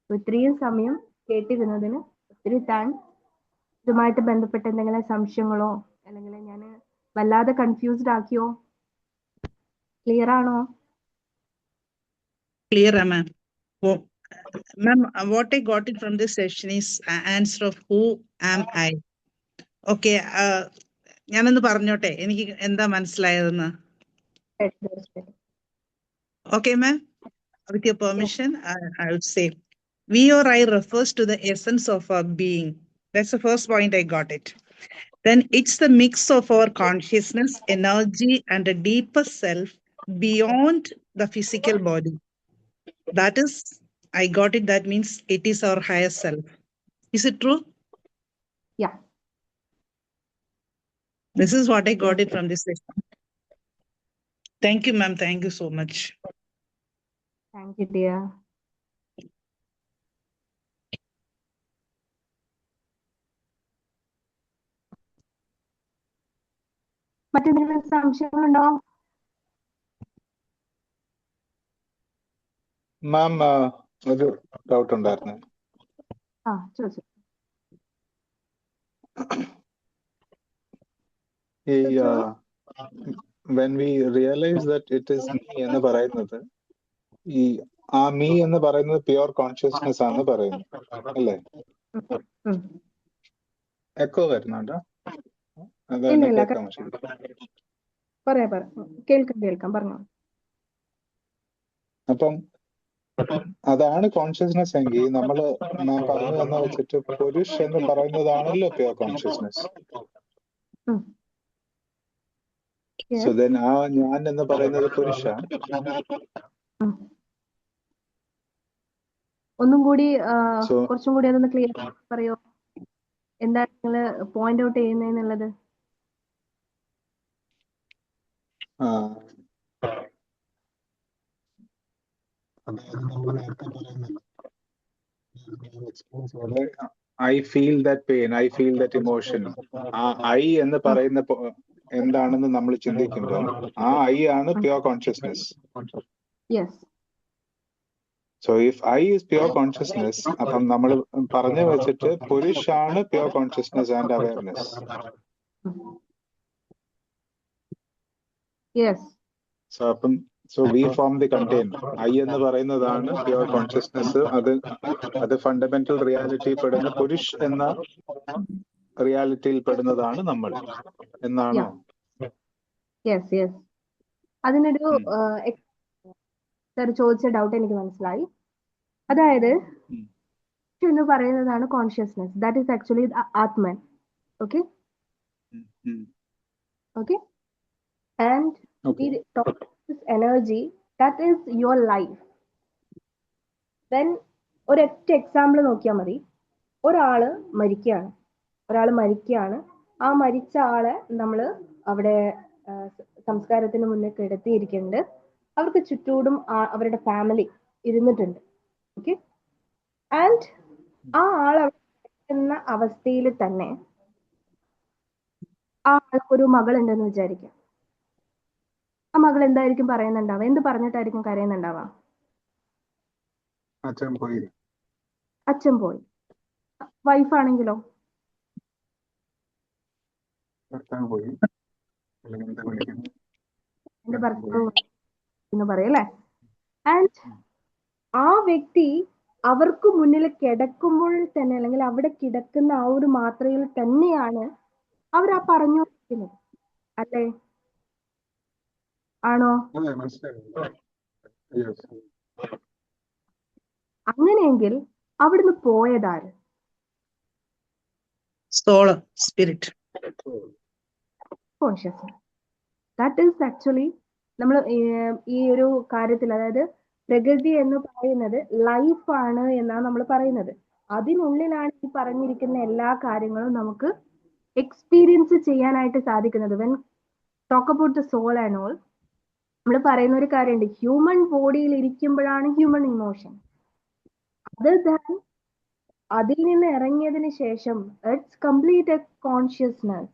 So ഇത്രയും സമയം കേട്ടിരുന്നതിന് ഒത്തിരി thanks. ഇതുമായിട്ട് ബന്ധപ്പെട്ട എന്തെങ്കിലും സംശയങ്ങളോ അല്ലെങ്കിൽ ഞാൻ വല്ലാതെ confused ആക്കിയോ? Clear ആണോ? Clear, ma'am. Oh, ma'am, what I got it from this session is answer of who am I. Okay, ഞാനൊന്ന് പറഞ്ഞോട്ടെ എനിക്ക് എന്താ മനസ്സിലായതെന്ന്. Okay, ma'am. With your permission, I would say we or I refers to the essence of our being. That's the first point I got it. Then it's the mix of our consciousness, energy, and a deeper self beyond the physical body. That is, I got it. That means it is our higher self. Is it true? Yeah. This is what I got it from this session. Thank you, ma'am. Thank you so much. Thank you, dear. മറ്റെന്തെങ്കിലും സംശയങ്ങളുണ്ടോ? മാം ഒരു doubt ഉണ്ടായിരുന്നു. ചോദിച്ചു. ഈ when we realize that it is me എന്ന് പറയുന്നത്, ഈ ആ me എന്ന് പറയുന്നത് പ്യുവർ കോൺഷ്യസ്നെസ് ആണ് പറയുന്നത് അല്ലേ? എക്കോ വരുന്നുണ്ടോ? കേൾക്കാം പറഞ്ഞു. അപ്പം അതാണ് കോൺഷ്യസ്നെസ് എങ്കിൽ നമ്മള് പറഞ്ഞു എന്ന് വെച്ചിട്ട് പുരുഷ് എന്ന് പറയുന്നതാണല്ലോ പ്യുവർ കോൺഷ്യസ്നെസ്. സോ ദെൻ ആ ഞാൻ എന്ന് പറയുന്നത് പുരുഷാണ്. ഒന്നും കൂടി കുറച്ചും കൂടി അതൊന്ന് ക്ലിയർ പറയോ, എന്താണ് നിങ്ങൾ പോയിന്റ് ഔട്ട് ചെയ്യുന്നതെന്നുള്ളത്? I feel that pain, I feel that emotion. ആ ഐ എന്ന് പറയുന്ന എന്താണെന്ന് നമ്മൾ ചിന്തിക്കുമ്പോൾ ആ ഐ ആണ് pure consciousness. So if I is pure consciousness, അപ്പം നമ്മൾ പറഞ്ഞു വെച്ചിട്ട് പുരുഷാണ് pure consciousness and awareness. So we form the container. I എന്ന് പറയുന്നതാണ് പ്യുവർ കോൺഷ്യസ്നെസ്. അത് ഫണ്ടമെന്റൽ റിയാലിറ്റി പെടുന്ന പുരുഷ് എന്ന റിയാലിറ്റിയിൽ പെടുന്നതാണ് നമ്മൾ എന്നാണോ? അതിനൊരു ചോദിച്ച ഡൗട്ട് എനിക്ക് മനസ്സിലായി. അതായത് എന്ന് പറയുന്നതാണ് consciousness. That is actually atman. Okay okay and energy, that is your life. Then ഒരൊറ്റ എക്സാമ്പിൾ നോക്കിയാൽ മതി. ഒരാള് മരിക്കുകയാണ്. ആ മരിച്ച ആളെ നമ്മൾ അവിടെ സംസ്കാരത്തിന് മുന്നേ കിടത്തിയിരിക്കുന്നുണ്ട്. അവർക്ക് ചുറ്റോടും അവരുടെ ഫാമിലി ഇരുന്നിട്ടുണ്ട്. ഓക്കെ ആൻഡ് ആ ആൾ അവിടെ എന്ന അവസ്ഥയിൽ തന്നെ ആ ആൾക്കൊരു മകളുണ്ടെന്ന് വിചാരിക്കാം. ആ മകൾ എന്തായിരിക്കും പറയുന്നുണ്ടാവുക? എന്ത് പറഞ്ഞിട്ടായിരിക്കും കരയുന്നുണ്ടാവുക? അച്ഛൻ പോയി. വൈഫാണെങ്കിലോ എന്റെ ഭർത്താവ് എന്ന് പറയല്ലേ. ആൻഡ് ആ വ്യക്തി അവർക്ക് മുന്നിൽ കിടക്കുമ്പോൾ തന്നെ, അല്ലെങ്കിൽ അവിടെ കിടക്കുന്ന ആ ഒരു മാത്രയിൽ തന്നെയാണ് അവർ ആ പറഞ്ഞുകൊണ്ടിരിക്കുന്നത് അല്ലേ? ആണോ? അങ്ങനെയെങ്കിൽ അവിടുന്ന് പോയതാര്? Spirit, consciousness. That is actually നമ്മൾ ഈ ഒരു കാര്യത്തിൽ, അതായത് പ്രകൃതി എന്ന് പറയുന്നത് ലൈഫാണ് എന്നാണ് നമ്മൾ പറയുന്നത്. അതിനുള്ളിലാണ് ഈ പറഞ്ഞിരിക്കുന്ന എല്ലാ കാര്യങ്ങളും നമുക്ക് എക്സ്പീരിയൻസ് ചെയ്യാനായിട്ട് സാധിക്കുന്നത്. When talk about the soul and all, നമ്മൾ പറയുന്ന ഒരു കാര്യമുണ്ട്, ഹ്യൂമൻ ബോഡിയിൽ ഇരിക്കുമ്പോഴാണ് ഹ്യൂമൻ ഇമോഷൻ. അതർ ദാൻ അതിൽ നിന്ന് ഇറങ്ങിയതിന് ശേഷം it's complete A consciousness,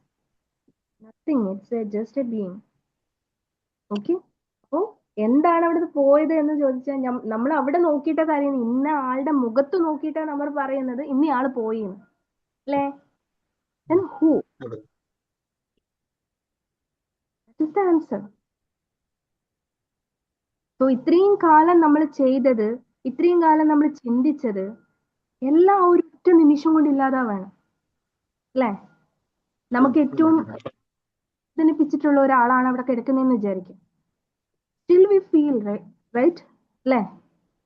nothing, it's just A being. Okay, അപ്പോൾ എന്താണ് അവിടെ പോയത് എന്ന് ചോദിച്ചാൽ നമ്മൾ അവിടെ നോക്കിയിട്ട കാര്യം, ഇന്ന ആളുടെ മുഖത്ത് നോക്കിയിട്ടാണ് നമ്മൾ പറയുന്നത് ഇന്ന ആള് പോയി അല്ലേ? Then who? That is the answer. So ഇത്രയും കാലം നമ്മൾ ചെയ്തത്, ഇത്രയും കാലം നമ്മൾ ചിന്തിച്ചത് എല്ലാം ഒരു ഒറ്റ നിമിഷം കൊണ്ട് ഇല്ലാതാവാണ് അല്ലേ? നമുക്ക് ഏറ്റവും വേദനിപ്പിച്ചിട്ടുള്ള ഒരാളാണ് അവിടെ കിടക്കുന്നതെന്ന് വിചാരിക്കും. സ്റ്റിൽ വി ഫീൽ റൈറ്റ് അല്ലേ?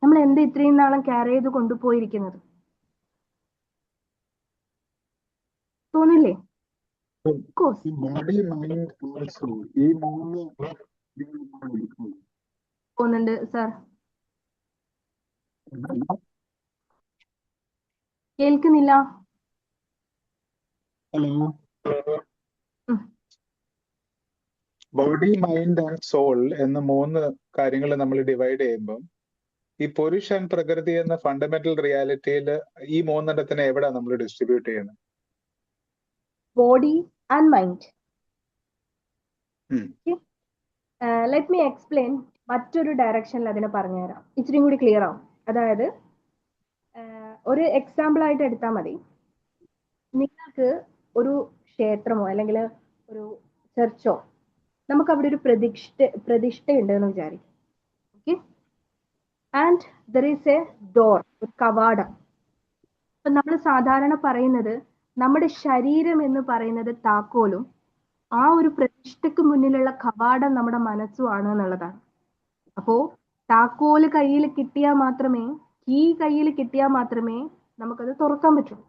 നമ്മൾ എന്താ ഇത്രയും നാളും കെയർ ചെയ്ത് കൊണ്ടുപോയിരിക്കുന്നത്, തോന്നില്ലേ? ബോഡി മൈൻഡ് ഓൾസോ ഈ മൂന്ന് തോന്നുന്നുണ്ട് സാർ, കേൾക്കുന്നില്ല. Hello, body mind and soul എന്ന മൂന്ന് കാര്യങ്ങൾ നമ്മൾ ഡിവൈഡ് ചെയ്യുമ്പോൾ ഈ പുരുഷ ആൻഡ് പ്രകൃതി എന്ന ഫണ്ടമെന്റൽ റിയാലിറ്റിയിൽ ഈ മൂന്നെണ്ണത്തിനെ എവിടെ നമ്മൾ ഡിസ്ട്രിബ്യൂട്ട് ചെയ്യുന്നത്? Body and mind. Let me explain. മറ്റൊരു ഡയറക്ഷനിൽ അതിനെ പറഞ്ഞുതരാം, ഇച്ചിരി കൂടി ക്ലിയർ ആവും. അതായത് ഒരു എക്സാമ്പിൾ ആയിട്ട് എടുത്താൽ മതി. നിങ്ങൾക്ക് ഒരു ക്ഷേത്രമോ അല്ലെങ്കിൽ ഒരു ചർച്ചോ, നമുക്ക് അവിടെ ഒരു പ്രതിഷ്ഠ ഉണ്ട് എന്ന് വിചാരിക്കും. Okay, and there is A door, ഒരു കവാടം. അപ്പൊ നമ്മൾ സാധാരണ പറയുന്നത് നമ്മുടെ ശരീരം എന്ന് പറയുന്നത് താക്കോലും ആ ഒരു പ്രതിഷ്ഠയ്ക്ക് മുന്നിലുള്ള കവാടം നമ്മുടെ മനസ്സുമാണ് എന്നുള്ളതാണ്. അപ്പോ താക്കോല് കയ്യിൽ കിട്ടിയാൽ മാത്രമേ, കീ കയ്യിൽ കിട്ടിയാൽ മാത്രമേ നമുക്കത് തുറക്കാൻ പറ്റുള്ളൂ.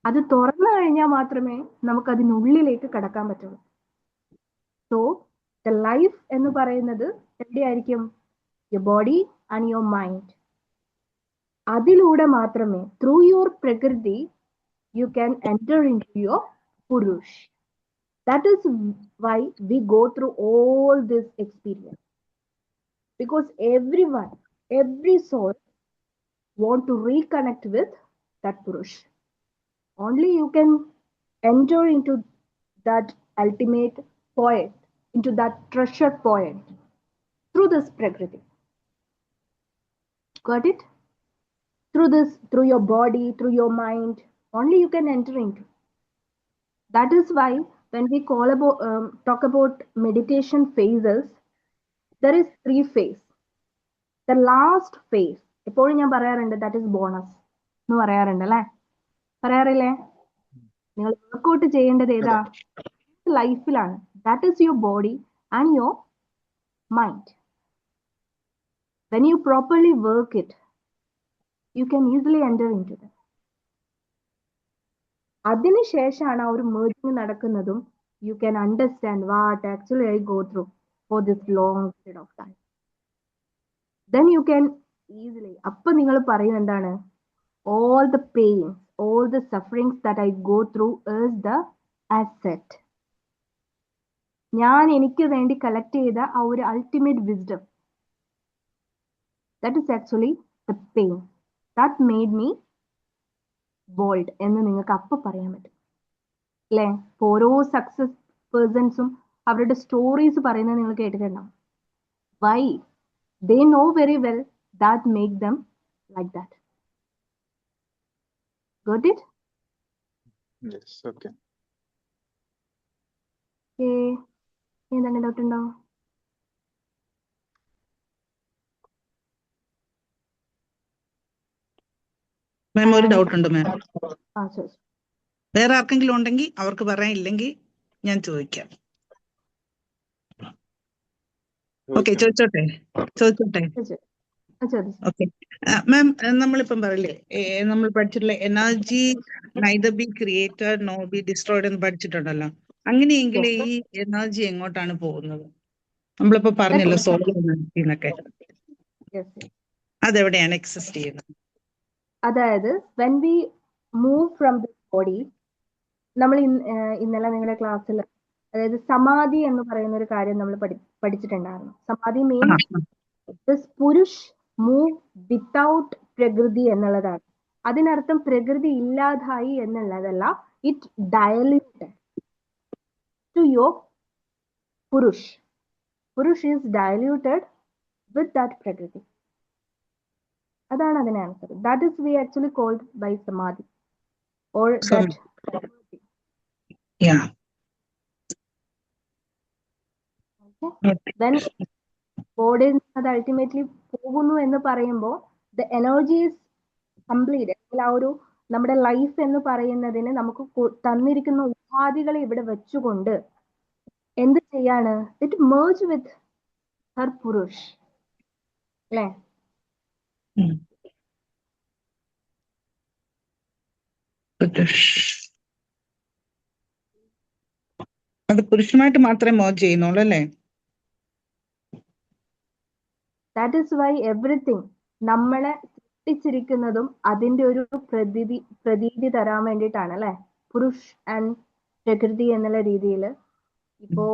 അത് തുറന്നു കഴിഞ്ഞാൽ മാത്രമേ നമുക്ക് അതിനുള്ളിലേക്ക് കടക്കാൻ പറ്റുള്ളൂ. സോ ദ ലൈഫ് എന്ന് പറയുന്നത് എവിടെയായിരിക്കും? Your body and your mind. അതിലൂടെ മാത്രമേ, through your prakriti, you can enter into your Purush. That is why we go through all this experience. Because everyone, every soul want to reconnect with that Purush. Only you can enter into that ultimate point, into that treasure point through this Prakriti. Got it? Through this, through your body, through your mind, only you can enter into. That is why when we talk about meditation phases, there is 3 phases. The last phase, എപ്പോഴും ഞാൻ പറയാറുണ്ട്, that is bonus എന്ന് പറയാറുണ്ട് അല്ലേ? പറയാറില്ലേ? നിങ്ങൾ workout ചെയ്യേണ്ടത് ഏതാ? ലൈഫിലാണ്. That is your body and your mind. When you properly work it, you can easily enter into that. അതിനുശേഷമാണ് ആ ഒരു merging നടക്കുന്നതും you can understand what actually I go through for this long period of time. Then you can easily, അപ്പൊ നിങ്ങൾ പറയും എന്താണ്? All the pains, all the sufferings that I go through is the asset. ഞാൻ എനിക്ക് വേണ്ടി collect ചെയ്ത ആ ഒരു ultimate wisdom, that is actually the pain that made me bold എന്ന് നിങ്ങൾക്ക് അപ്പൊ പറയാൻ പറ്റും അല്ലേ? ഓരോ സക്സസ് പേഴ്സൺസും അവരുടെ സ്റ്റോറീസ് പറയുന്നത് നിങ്ങൾ കേട്ടിട്ടുണ്ടാവും. Why? They know very well that make them like that. Got it? Yes, okay. എന്താണ് ഡൗട്ട് ഉണ്ടോ? മാം ഒരു ഡൗട്ട് ഉണ്ട് മാം. ആ ശരി. വേറെ ആർക്കെങ്കിലും ഉണ്ടെങ്കിൽ അവർക്ക് പറയാൻ, ഇല്ലെങ്കിൽ ഞാൻ ചോദിക്കാം. ഓക്കെ, ചോദിച്ചോട്ടെ. ഓക്കെ മാം, നമ്മളിപ്പം പറയില്ലേ, നമ്മൾ പഠിച്ചിട്ടുള്ള energy neither be created no be destroyed എന്ന് പഠിച്ചിട്ടുണ്ടല്ലോ. അങ്ങനെയെങ്കിൽ ഈ എനർജി എങ്ങോട്ടാണ് പോകുന്നത്? നമ്മളിപ്പോ പറഞ്ഞല്ലോ സോൾ എനർജി എന്നൊക്കെ, അതെവിടെയാണ് എക്സിസ്റ്റ് ചെയ്യുന്നത്? അതായത് when we move from the body, നമ്മൾ ഇന്നലെ നിങ്ങളുടെ ക്ലാസ്സിൽ അതായത് സമാധി എന്ന് പറയുന്ന ഒരു കാര്യം നമ്മൾ പഠിച്ചിട്ടുണ്ടായിരുന്നു. Samadhi means this purush move without prakriti എന്നുള്ളതാണ്. അതിനർത്ഥം പ്രകൃതി ഇല്ലാതായി എന്നുള്ളതല്ല, it diluted to your purush. Purush is diluted with that prakriti. അതാണ് അതിന് answer. That is we actually called by samadhi or that. Yeah. Then body അത് അൾട്ടിമേറ്റ്ലി പോകുന്നു എന്ന് പറയുമ്പോൾ ദ എനർജി ഈസ് കംപ്ലീറ്റ്. അല്ലെങ്കിൽ ആ ഒരു നമ്മുടെ ലൈഫ് എന്ന് പറയുന്നതിന് നമുക്ക് തന്നിരിക്കുന്ന ഉപാധികളെ ഇവിടെ വെച്ചുകൊണ്ട് എന്ത് ചെയ്യാണ്? ഇറ്റ് മേർജ് വിത്ത് ഹർ പുരുഷ് അല്ലേ? അത് പുരുഷനായിട്ട് മാത്രമേ മേർജ് ചെയ്യുന്നുള്ളൂ അല്ലേ? ദാറ്റ് ഈസ് വൈ എവറിത്തിങ് നമ്മളെ സൃഷ്ടിച്ചിരിക്കുന്നതും അതിന്റെ ഒരു പ്രതീതി തരാൻ വേണ്ടിയിട്ടാണ് അല്ലെ? പുരുഷ് ആൻഡ് പ്രകൃതി എന്നുള്ള രീതിയിൽ. ഇപ്പോ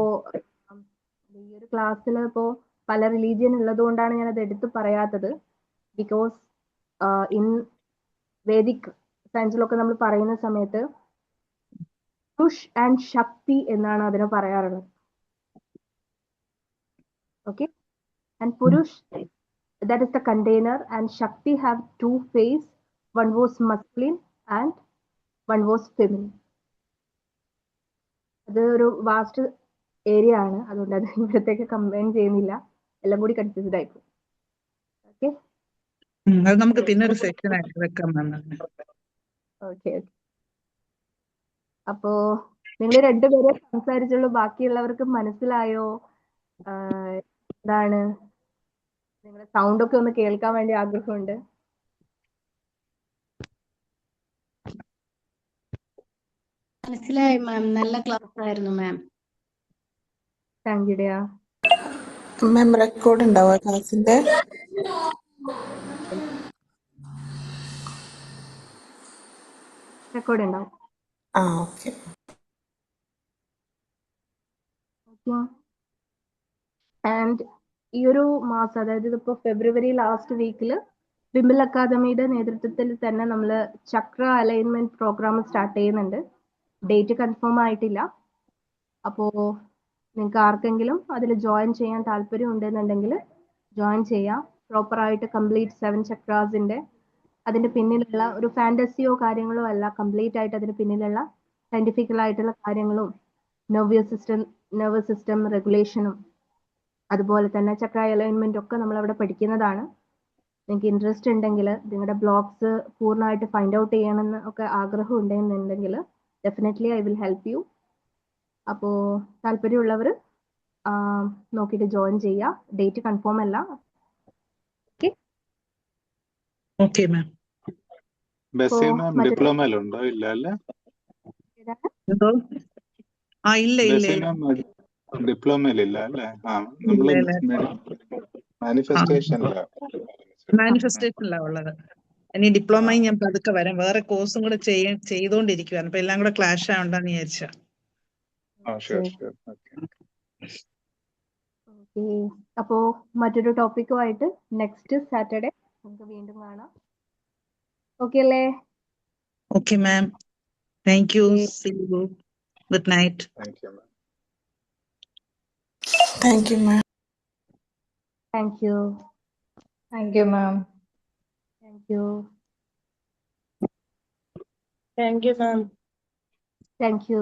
ഈ ഒരു ക്ലാസ്സിൽ ഇപ്പോ പല റിലീജിയൻ ഉള്ളത് കൊണ്ടാണ് ഞാൻ അത് എടുത്ത് പറയാത്തത്. ബിക്കോസ് ഇൻ വേദിക് സയൻസിലൊക്കെ നമ്മൾ പറയുന്ന സമയത്ത് പുരുഷ് ആൻഡ് ശക്തി എന്നാണ് അതിനെ പറയാറുള്ളത്. Okay, and Purush, that is the container, and Shakti have two faces. One was masculine and one was feminine. അത് ഒരു വാസ്റ്റ് ഏരിയ ആണ്, അതുകൊണ്ട് അത് ഇവിടത്തേക്ക് കമ്പൈൻ ചെയ്യുന്നില്ല, എല്ലാം കൂടി കൺഫ്യൂസ്ഡ് ആയിപ്പോ. ഓക്കെ, അത് നമുക്ക് പിന്നെ ഒരു സെക്ഷൻ ആയിട്ട് വെക്കാം. ഓക്കെ. അപ്പോ നിങ്ങൾ രണ്ടുപേരെ സംസാരിച്ചുള്ളൂ, ബാക്കിയുള്ളവർക്ക് മനസ്സിലായോ? എന്താണ് നിങ്ങളുടെ സൗണ്ട് ഒക്കെ ഒന്ന് കേൾക്കാൻ വേണ്ടി ആഗ്രഹമുണ്ട്. മനസ്സിലായി മാം, നല്ല ക്ലാസ് ആയിരുന്നു ma'am. Thank you dear. Ma'am record ഉണ്ടാവുക ക്ലാസിന്റെ? റെക്കോർഡ് ഉണ്ടാവും. ഓക്കെ. ആൻഡ് ഈ ഒരു മാസം, അതായത് ഇതിപ്പോ ഫെബ്രുവരി ലാസ്റ്റ് വീക്കിൽ വിംബിൾ അക്കാദമിയുടെ നേതൃത്വത്തിൽ തന്നെ നമ്മൾ ചക്ര അലൈൻമെന്റ് പ്രോഗ്രാം സ്റ്റാർട്ട് ചെയ്യുന്നുണ്ട്. ഡേറ്റ് കൺഫേം ആയിട്ടില്ല. അപ്പോൾ നിങ്ങൾക്ക് ആർക്കെങ്കിലും അതിൽ ജോയിൻ ചെയ്യാൻ താല്പര്യം ഉണ്ടെന്നുണ്ടെങ്കിൽ ജോയിൻ ചെയ്യാം. പ്രോപ്പറായിട്ട് കംപ്ലീറ്റ് 7 ചക്രാസിന്റെ അതിന്റെ പിന്നിലുള്ള ഒരു ഫാന്റസിയോ കാര്യങ്ങളോ അല്ല, കംപ്ലീറ്റ് ആയിട്ട് അതിന് പിന്നിലുള്ള സയന്റിഫിക്കലായിട്ടുള്ള കാര്യങ്ങളും നെർവസ് സിസ്റ്റം റെഗുലേഷനും അതുപോലെ തന്നെ ചക്ര അലൈൻമെന്റ് ഒക്കെ നമ്മൾ അവിടെ പഠിക്കുന്നതാണ്. നിങ്ങൾക്ക് ഇൻട്രസ്റ്റ് ഉണ്ടെങ്കിൽ, നിങ്ങളുടെ ബ്ലോഗ്സ് പൂർണ്ണമായിട്ട് ഫൈൻഡ് ഔട്ട് ചെയ്യണമെന്ന് ഒക്കെ ആഗ്രഹം ഉണ്ടെന്നുണ്ടെങ്കിൽ definitely I will help you. അപ്പോൾ താല്പര്യമുള്ളവർ നോക്കിയിട്ട് ജോയിൻ ചെയ്യുക. ഡേറ്റ് കൺഫേം അല്ല. Okay ma'am. ഡിപ്ലോമയിലുണ്ടോ? ഇല്ല അല്ലേ? എന്തോ? ഇല്ല. ഡിപ്ലോമയിലില്ല അല്ലേ? നമ്മള് മാനിഫെസ്റ്റേഷനിലാണ് ഉള്ളത്. ഇനി ഡിപ്ലോമയും ഞാൻ പതുക്കെ വരാം. വേറെ കോഴ്സും കൂടെ ചെയ്തോണ്ടിരിക്കുകയാണ്. അപ്പൊ എല്ലാം കൂടെ ക്ലാഷ് ആവണ്ടെന്ന് വിചാരിച്ച. അപ്പോ മറ്റൊരു ടോപ്പിക്കുമായിട്ട് നെക്സ്റ്റ് സാറ്റർഡേ നമുക്ക് വീണ്ടും കാണാം. ഓക്കെ അല്ലേ? Okay ma'am. Thank you. See you. Good night. Thank you ma'am. Thank you ma'am. Thank you. Thank you ma'am. Thank you. Thank you ma'am. Thank U.